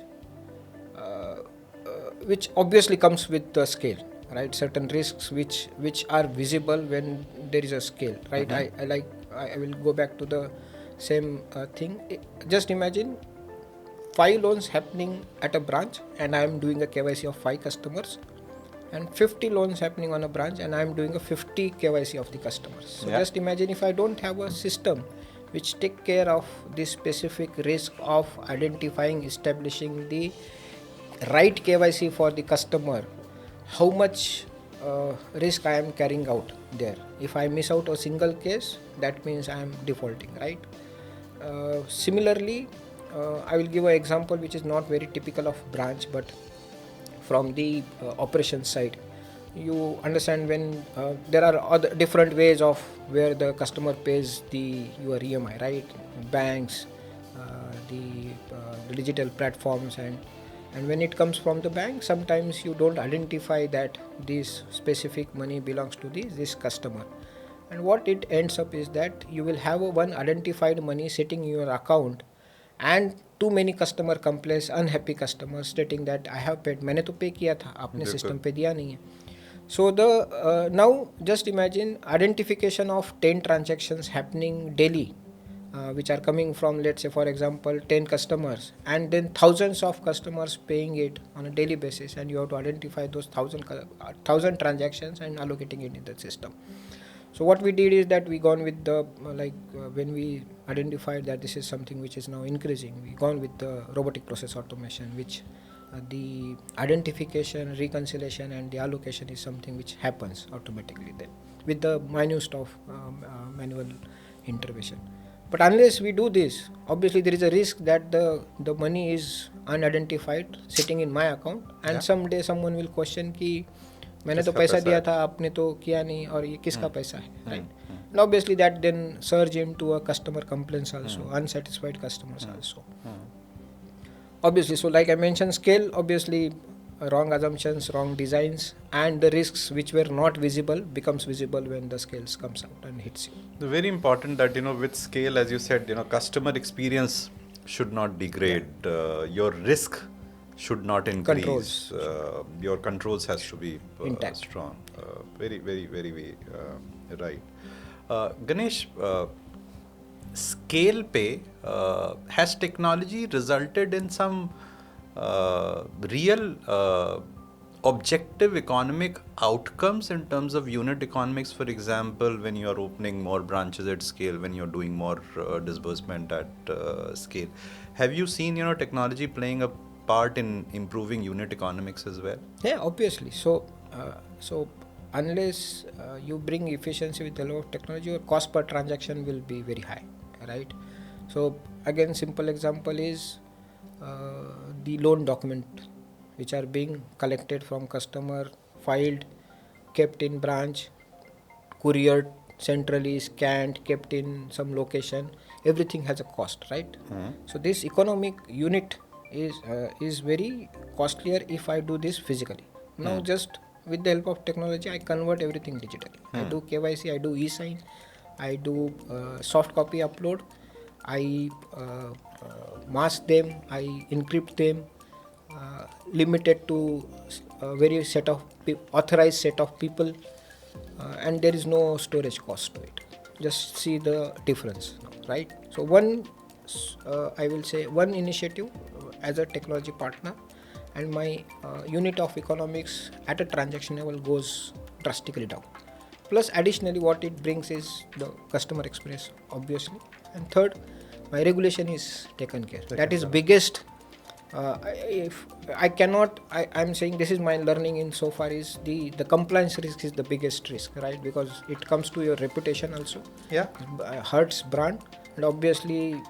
obviously comes with the scale, right? Certain risks which are visible when there is a scale, right? I will go back to the same thing. Just imagine 5 loans happening at a branch and I am doing a KYC of 5 customers, and 50 loans happening on a branch and I am doing a 50 KYC of the customers. So just imagine if I don't have a system which take care of this specific risk of identifying, establishing the right KYC for the customer, how much risk I am carrying out there. If I miss out a single case, that means I am defaulting, right? Similarly, I will give an example which is not very typical of branch, but from the operations side. You understand when there are other different ways of where the customer pays your EMI, right? Banks, the digital platforms, and when it comes from the bank, sometimes you don't identify that this specific money belongs to this customer. And what it ends up is that you will have one identified money sitting in your account, and too many customer complaints, unhappy customers stating that I have paid, मैंने तो पे किया था, आपने system पे दिया नहीं है. So now just imagine identification of 10 transactions happening daily, which are coming from, let's say for example, 10 customers, and then thousands of customers paying it on a daily basis, and you have to identify those 1,000 transactions and allocating it in the system. So what we did is that we gone with the when we identified that this is something which is now increasing, we gone with the robotic process automation, which the identification, reconciliation, and the allocation is something which happens automatically then with the minute of manual intervention. But unless we do this, obviously there is a risk that the money is unidentified sitting in my account, and someday someone will question कि मैंने तो पैसा दिया था आपने तो किया नहीं और ये किसका पैसा है, right? And obviously that then surge into a customer complaints also, unsatisfied customers also. Obviously, so like I mentioned, scale, obviously wrong assumptions, wrong designs, and the risks which were not visible becomes visible when the scales comes out and hits you. It's very important that, with scale, as you said, customer experience should not degrade. Your risk should not increase. Your controls has to be intact, strong. Very, very, very, very right. Ganesh, scale pay, has technology resulted in some real objective economic outcomes in terms of unit economics? For example, when you are opening more branches at scale, when you're doing more disbursement at scale, have you seen technology playing a part in improving unit economics as well? Yeah, obviously. So unless you bring efficiency with the law of technology, your cost per transaction will be very high, right? So again, simple example is the loan document which are being collected from customer, filed, kept in branch, couriered centrally, scanned, kept in some location. Everything has a cost, right? So this economic unit is very costlier if I do this physically. Now just with the help of technology, I convert everything digitally. I do KYC, I do e-sign, I do soft copy upload, I mask them, I encrypt them, limited to a very authorized set of people, and there is no storage cost to it. Just see the difference, right? So I will say one initiative as a technology partner, and my unit of economics at a transaction level goes drastically down. Plus additionally what it brings is the customer experience, obviously, and third, my regulation is taken care. That is biggest. I'm saying this is my learning in so far is the compliance risk is the biggest risk, right? Because it comes to your reputation also. Yeah. Hurts brand, and obviously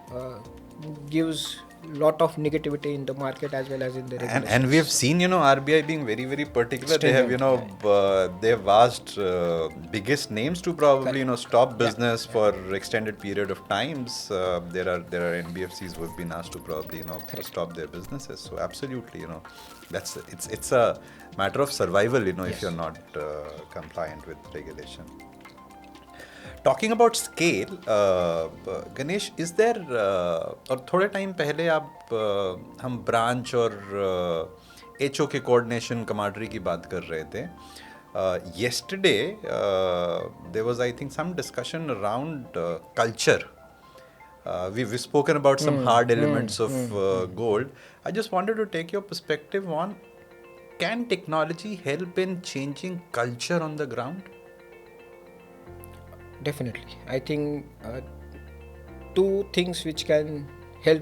gives lot of negativity in the market as well as in the regulations. And we have seen, RBI being very, very particular. They have, they have asked biggest names to probably, stop business for extended period of times. There are NBFCs who have been asked to probably, stop their businesses. So absolutely, it's a matter of survival, if you're not compliant with regulation. Talking about scale, Ganesh, is there और थोड़े time पहले हम branch और HO के coordination कमांडरी की बात कर रहे थे. Yesterday there was, I think, some discussion around culture. We've spoken about some hard elements of gold. I just wanted to take your perspective on, can technology help in changing culture on the ground? Definitely. I think two things which can help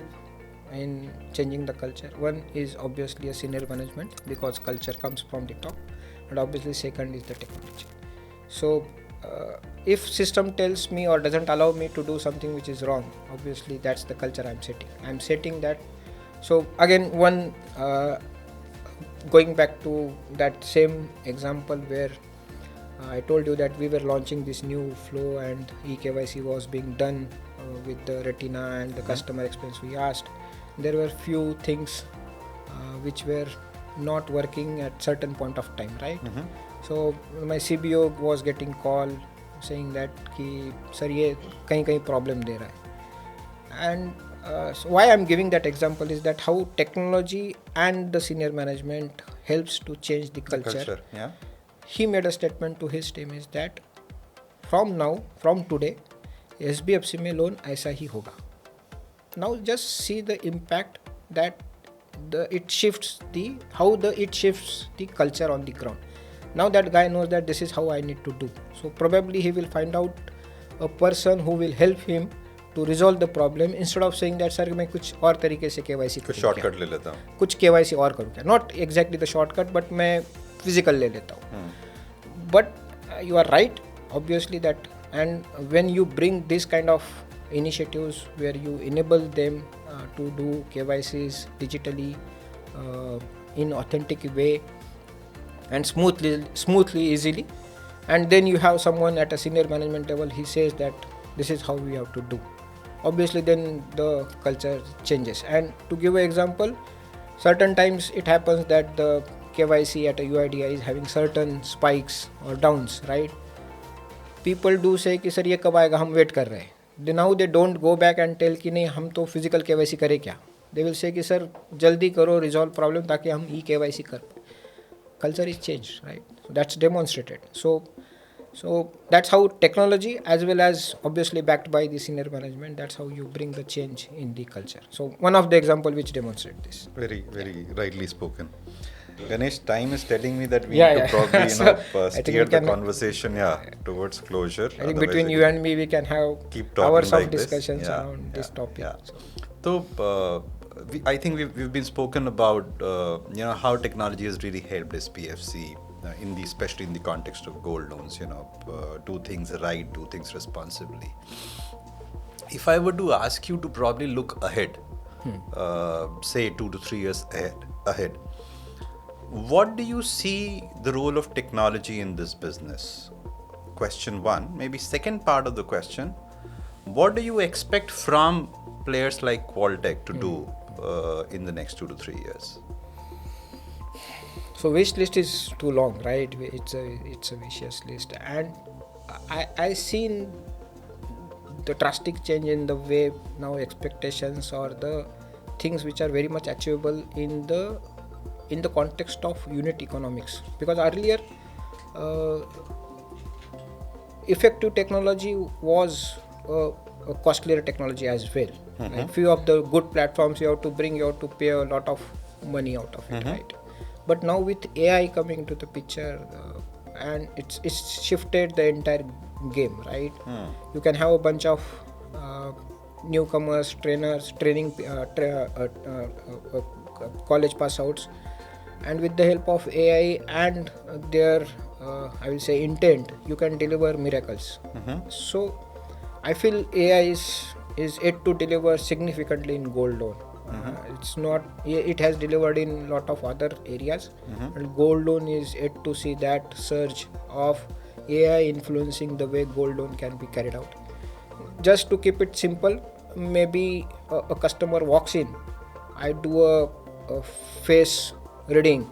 in changing the culture. One is obviously a senior management, because culture comes from the top, and obviously second is the technology. So if system tells me or doesn't allow me to do something which is wrong, obviously that's the culture I'm setting that. So again, one going back to that same example where I told you that we were launching this new flow and eKYC was being done with the retina and the customer experience we asked. There were few things which were not working at certain point of time, right? So my CBO was getting call saying that कि sir ये कहीं problem दे रहा है. And so why I'm giving that example is that how technology and the senior management helps to change the culture. Yeah. He made a statement to his team is that from today, SBFC में loan ऐसा ही होगा. Now just see the impact that it shifts the culture on the ground. Now that guy knows that this is how I need to do. So probably he will find out a person who will help him to resolve the problem instead of saying that sir मैं कुछ और तरीके से KYC कुछ shortcut ले लेता हूँ, कुछ KYC और करूँ क्या, not exactly the shortcut but मैं physical ले लेता हूँ. But you are right, obviously, that, and when you bring this kind of initiatives where you enable them to do KYCs digitally in authentic way and smoothly, easily, and then you have someone at a senior management level, he says that this is how we have to do. Obviously, then the culture changes. And to give an example, certain times it happens that the KYC at a UIDI is having certain spikes or downs, right? People do say कि sir ये कब आएगा, हम wait कर रहे हैं. Now they don't go back and tell कि नहीं हम तो physical KYC करें क्या. They will say कि सर जल्दी करो resolve problem ताकि हम e-KYC कर. Culture is changed, right? So that's demonstrated. So that's how technology, as well as obviously backed by the senior management, that's how you bring the change in the culture. So one of the example which demonstrate this. Very, very rightly spoken. Ganesh, time is telling me that we need to probably steer the conversation towards closure. I think between you and me we can have hours of discussions around this topic. Yeah. So I think we've been spoken about how technology has really helped SBFC especially in the context of gold loans. Do things right, do things responsibly. If I were to ask you to probably look ahead, say 2 to 3 years ahead, what do you see the role of technology in this business? Question one. Maybe second part of the question, what do you expect from players like Qualtech to do in the next 2 to 3 years? So wish list is too long, right? It's a vicious list, and I seen the drastic change in the way now expectations or the things which are very much achievable in the context of unit economics. Because earlier effective technology was a costlier technology as well. Like few of the good platforms you have to pay a lot of money out of it, right? But now with AI coming into the picture, and it's shifted the entire game, right? You can have a bunch of newcomers, trainers, college pass outs, and with the help of AI and their I will say intent, you can deliver miracles. So I feel AI is yet to deliver significantly in gold loan. It's not, it has delivered in lot of other areas, and gold loan is yet to see that surge of AI influencing the way gold loan can be carried out. Just to keep it simple, maybe a customer walks in, I do a face reading,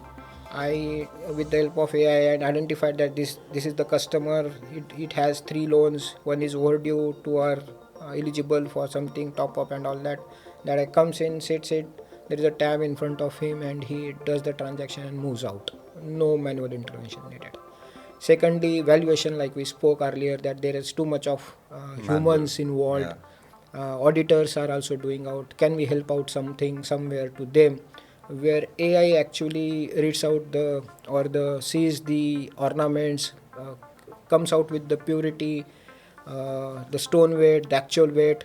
I with the help of AI and identified that this is the customer, it has 3 loans, one is overdue, 2 are eligible for something top up and all that. That I comes in, sits it, there is a tab in front of him and he does the transaction and moves out. No manual intervention needed. Secondly, valuation, like we spoke earlier, that there is too much of humans involved. Auditors are also doing out. Can we help out something somewhere to them, where AI actually reads out sees the ornaments, comes out with the purity, the stone weight, the actual weight,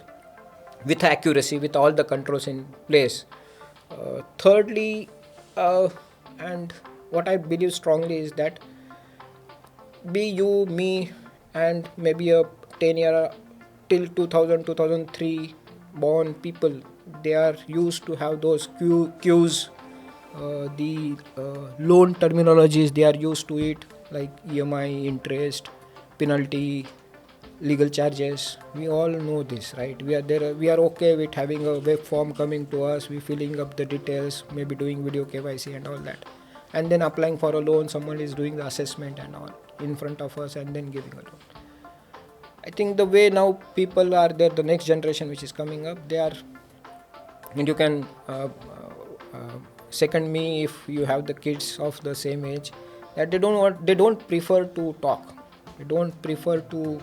with accuracy, with all the controls in place. Thirdly, and what I believe strongly is that be you, me, and maybe a 10-year till 2003 born people, they are used to have those queues, the loan terminologies, they are used to it, like EMI, interest, penalty, legal charges. We all know this, right? We are okay with having a web form coming to us, we filling up the details, maybe doing video KYC and all that, and then applying for a loan. Someone is doing the assessment and all in front of us and then giving a loan. I think the way now people are there, the next generation which is coming up, they are, and you can second me if you have the kids of the same age, that they don't prefer to talk, they don't prefer to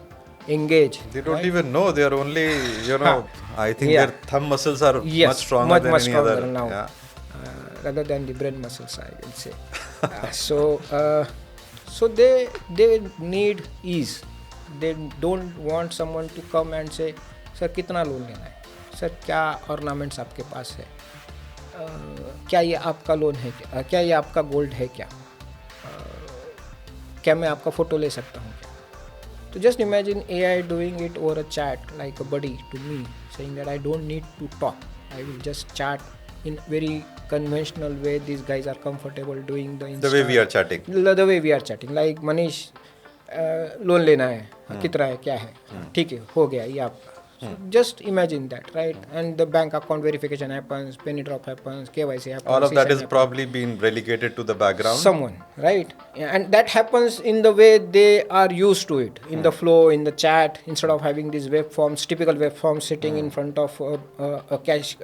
engage. They don't even know. They are only, I think their thumb muscles are much stronger than any other. Now, rather than the brain muscles, I will say. So they need ease. They don't want someone to come and say, sir कितना loan लेना है, sir क्या ornaments आपके पास है, क्या ये आपका loan है, क्या ये आपका गोल्ड है, क्या मैं आपका फ़ोटो ले सकता हूँ क्या. तो just imagine AI doing it over a chat like a buddy to me, saying that I don't need to talk. I will just chat in very conventional way. These guys are comfortable doing the The way we are chatting. The way we are chatting. Like Manish, loan लेना है, कितना है, क्या है, ठीक है, हो गया, ये आपका. So just imagine that, right? And the bank account verification happens, penny drop happens, KYC happens. All of that CSN is probably been relegated to the background. Someone, right? And that happens in the way they are used to it, in the flow, in the chat, instead of having these web forms, typical web forms sitting in front of a cash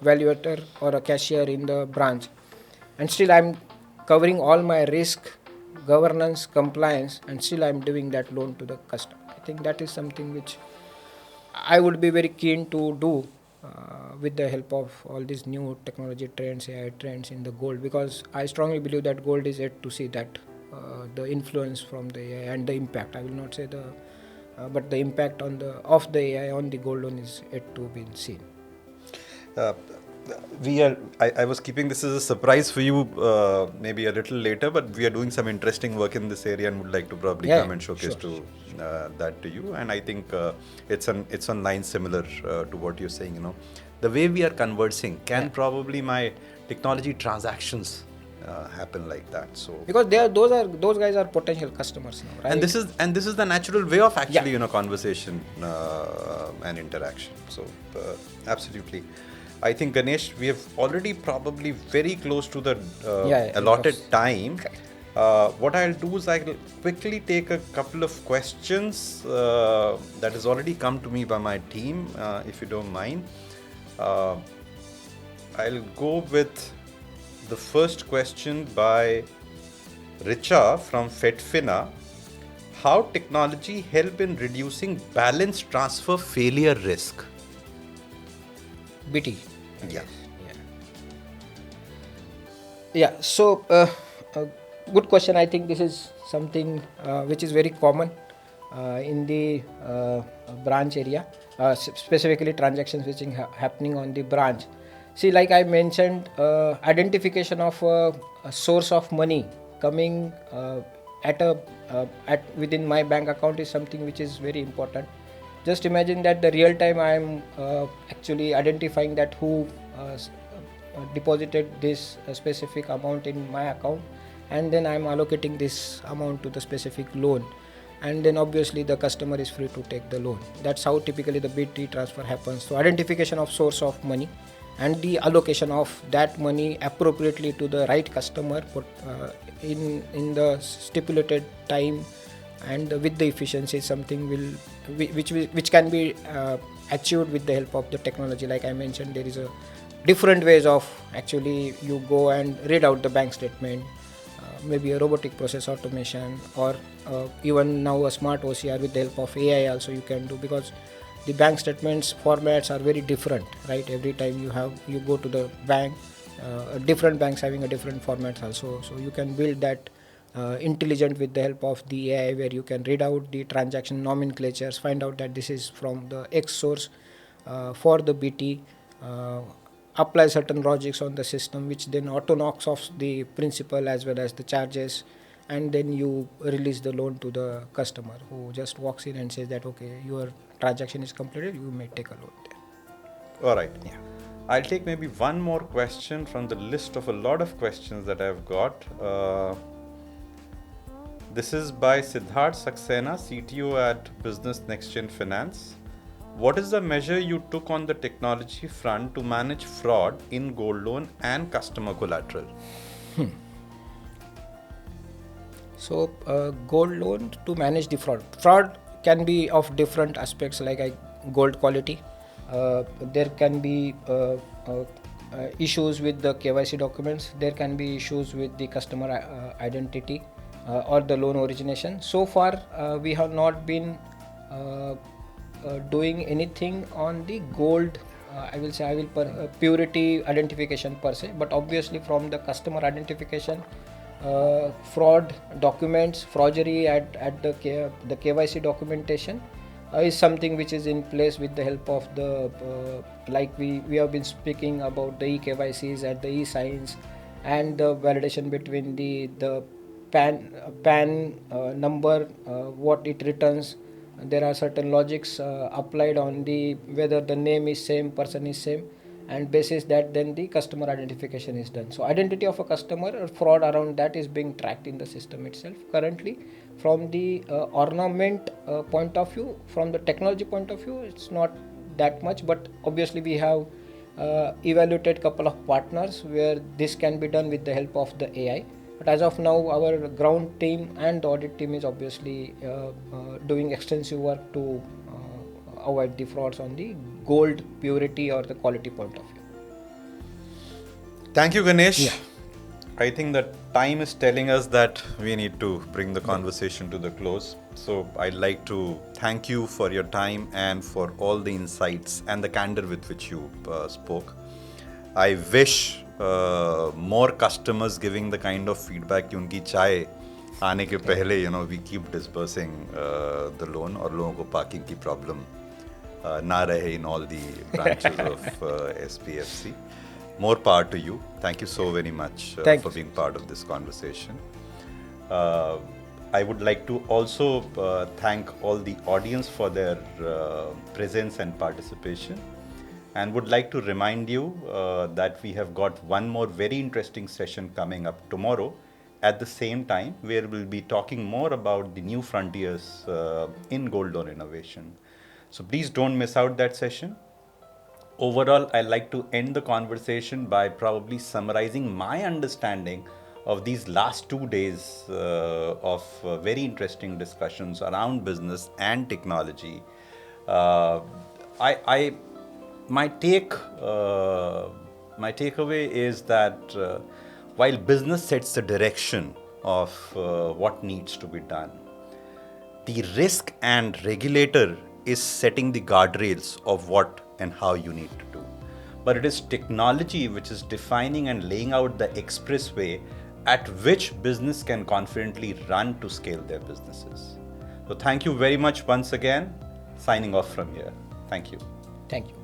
valuator or a cashier in the branch. And still I'm covering all my risk, governance, compliance, and still I'm doing that loan to the customer. I think that is something which I would be very keen to do with the help of all these new technology trends, AI trends in the gold, because I strongly believe that gold is yet to see that the influence from the AI and the impact. I will not say but the impact of the AI on the gold loan is yet to be seen. I was keeping this as a surprise for you maybe a little later, but we are doing some interesting work in this area and would like to probably come and showcase that to you. And I think it's on lines similar to what you're saying. The way we are conversing can probably my technology transactions happen like that. So because those guys are potential customers now, right? And this is the natural way of actually conversation and interaction. So absolutely. I think, Ganesh, we have already probably very close to the allotted time. What I'll do is I'll quickly take a couple of questions that has already come to me by my team, if you don't mind. I'll go with the first question by Richa from FedFina. How technology help in reducing balance transfer failure risk? BT. Yeah. So good question. I think this is something which is very common in the branch area, specifically transactions which are happening on the branch. See, like I mentioned, identification of a source of money coming at within my bank account is something which is very important. Just imagine that the real time I am actually identifying that who deposited this specific amount in my account, and then I am allocating this amount to the specific loan, and then obviously the customer is free to take the loan. That's how typically the BT transfer happens. So identification of source of money and the allocation of that money appropriately to the right customer in the stipulated time and with the efficiency is something which can be achieved with the help of the technology. Like I mentioned, there is a different ways of actually you go and read out the bank statement, maybe a robotic process automation, or even now a smart OCR with the help of AI also you can do, because the bank statements formats are very different, right? Every time you go to the bank, different banks having a different formats also, so you can build that intelligent with the help of the AI, where you can read out the transaction nomenclatures, find out that this is from the X source for the BT, apply certain logics on the system which then auto knocks off the principal as well as the charges, and then you release the loan to the customer who just walks in and says that okay, your transaction is completed, you may take a loan there. All right. Yeah. I'll take maybe one more question from the list of a lot of questions that I've got. This is by Siddharth Saxena, CTO at Business Next Gen Finance. What is the measure you took on the technology front to manage fraud in gold loan and customer collateral? So gold loan to manage the fraud. Fraud can be of different aspects, like gold quality. There can be issues with the KYC documents. There can be issues with the customer identity or the loan origination. So far, we have not been doing anything on the gold. Purity identification per se, but obviously from the customer identification, fraud documents, forgery at the KYC documentation is something which is in place with the help of the like we have been speaking about the eKYCs and the e-signs and the validation between the PAN number, what it returns. There are certain logics applied on the whether the name is same, person is same, and basis that then the customer identification is done. So identity of a customer or fraud around that is being tracked in the system itself currently. From the ornament point of view, from the technology point of view, it's not that much, but obviously we have evaluated couple of partners where this can be done with the help of the AI. But as of now, our ground team and the audit team is obviously doing extensive work to avoid the frauds on the gold purity or the quality point of view. Thank you, Ganesh. Yeah. I think that time is telling us that we need to bring the conversation to the close. So I'd like to thank you for your time and for all the insights and the candor with which you spoke. I wish more customers giving the kind of feedback कि उनकी चाय आने के पहले we keep disbursing the loan और लोगों को parking की problem ना रहे in all the branches of SBFC. More power to you. Thank you so very much for being part of this conversation. I would like to also thank all the audience for their presence and participation, and would like to remind you that we have got one more very interesting session coming up tomorrow at the same time, where we'll be talking more about the new frontiers in gold loan innovation. So please don't miss out that session. Overall, I'd like to end the conversation by probably summarizing my understanding of these last 2 days of very interesting discussions around business and technology. My takeaway is that while business sets the direction of what needs to be done, the risk and regulator is setting the guardrails of what and how you need to do. But it is technology which is defining and laying out the expressway at which business can confidently run to scale their businesses. So thank you very much once again. Signing off from here. Thank you. Thank you.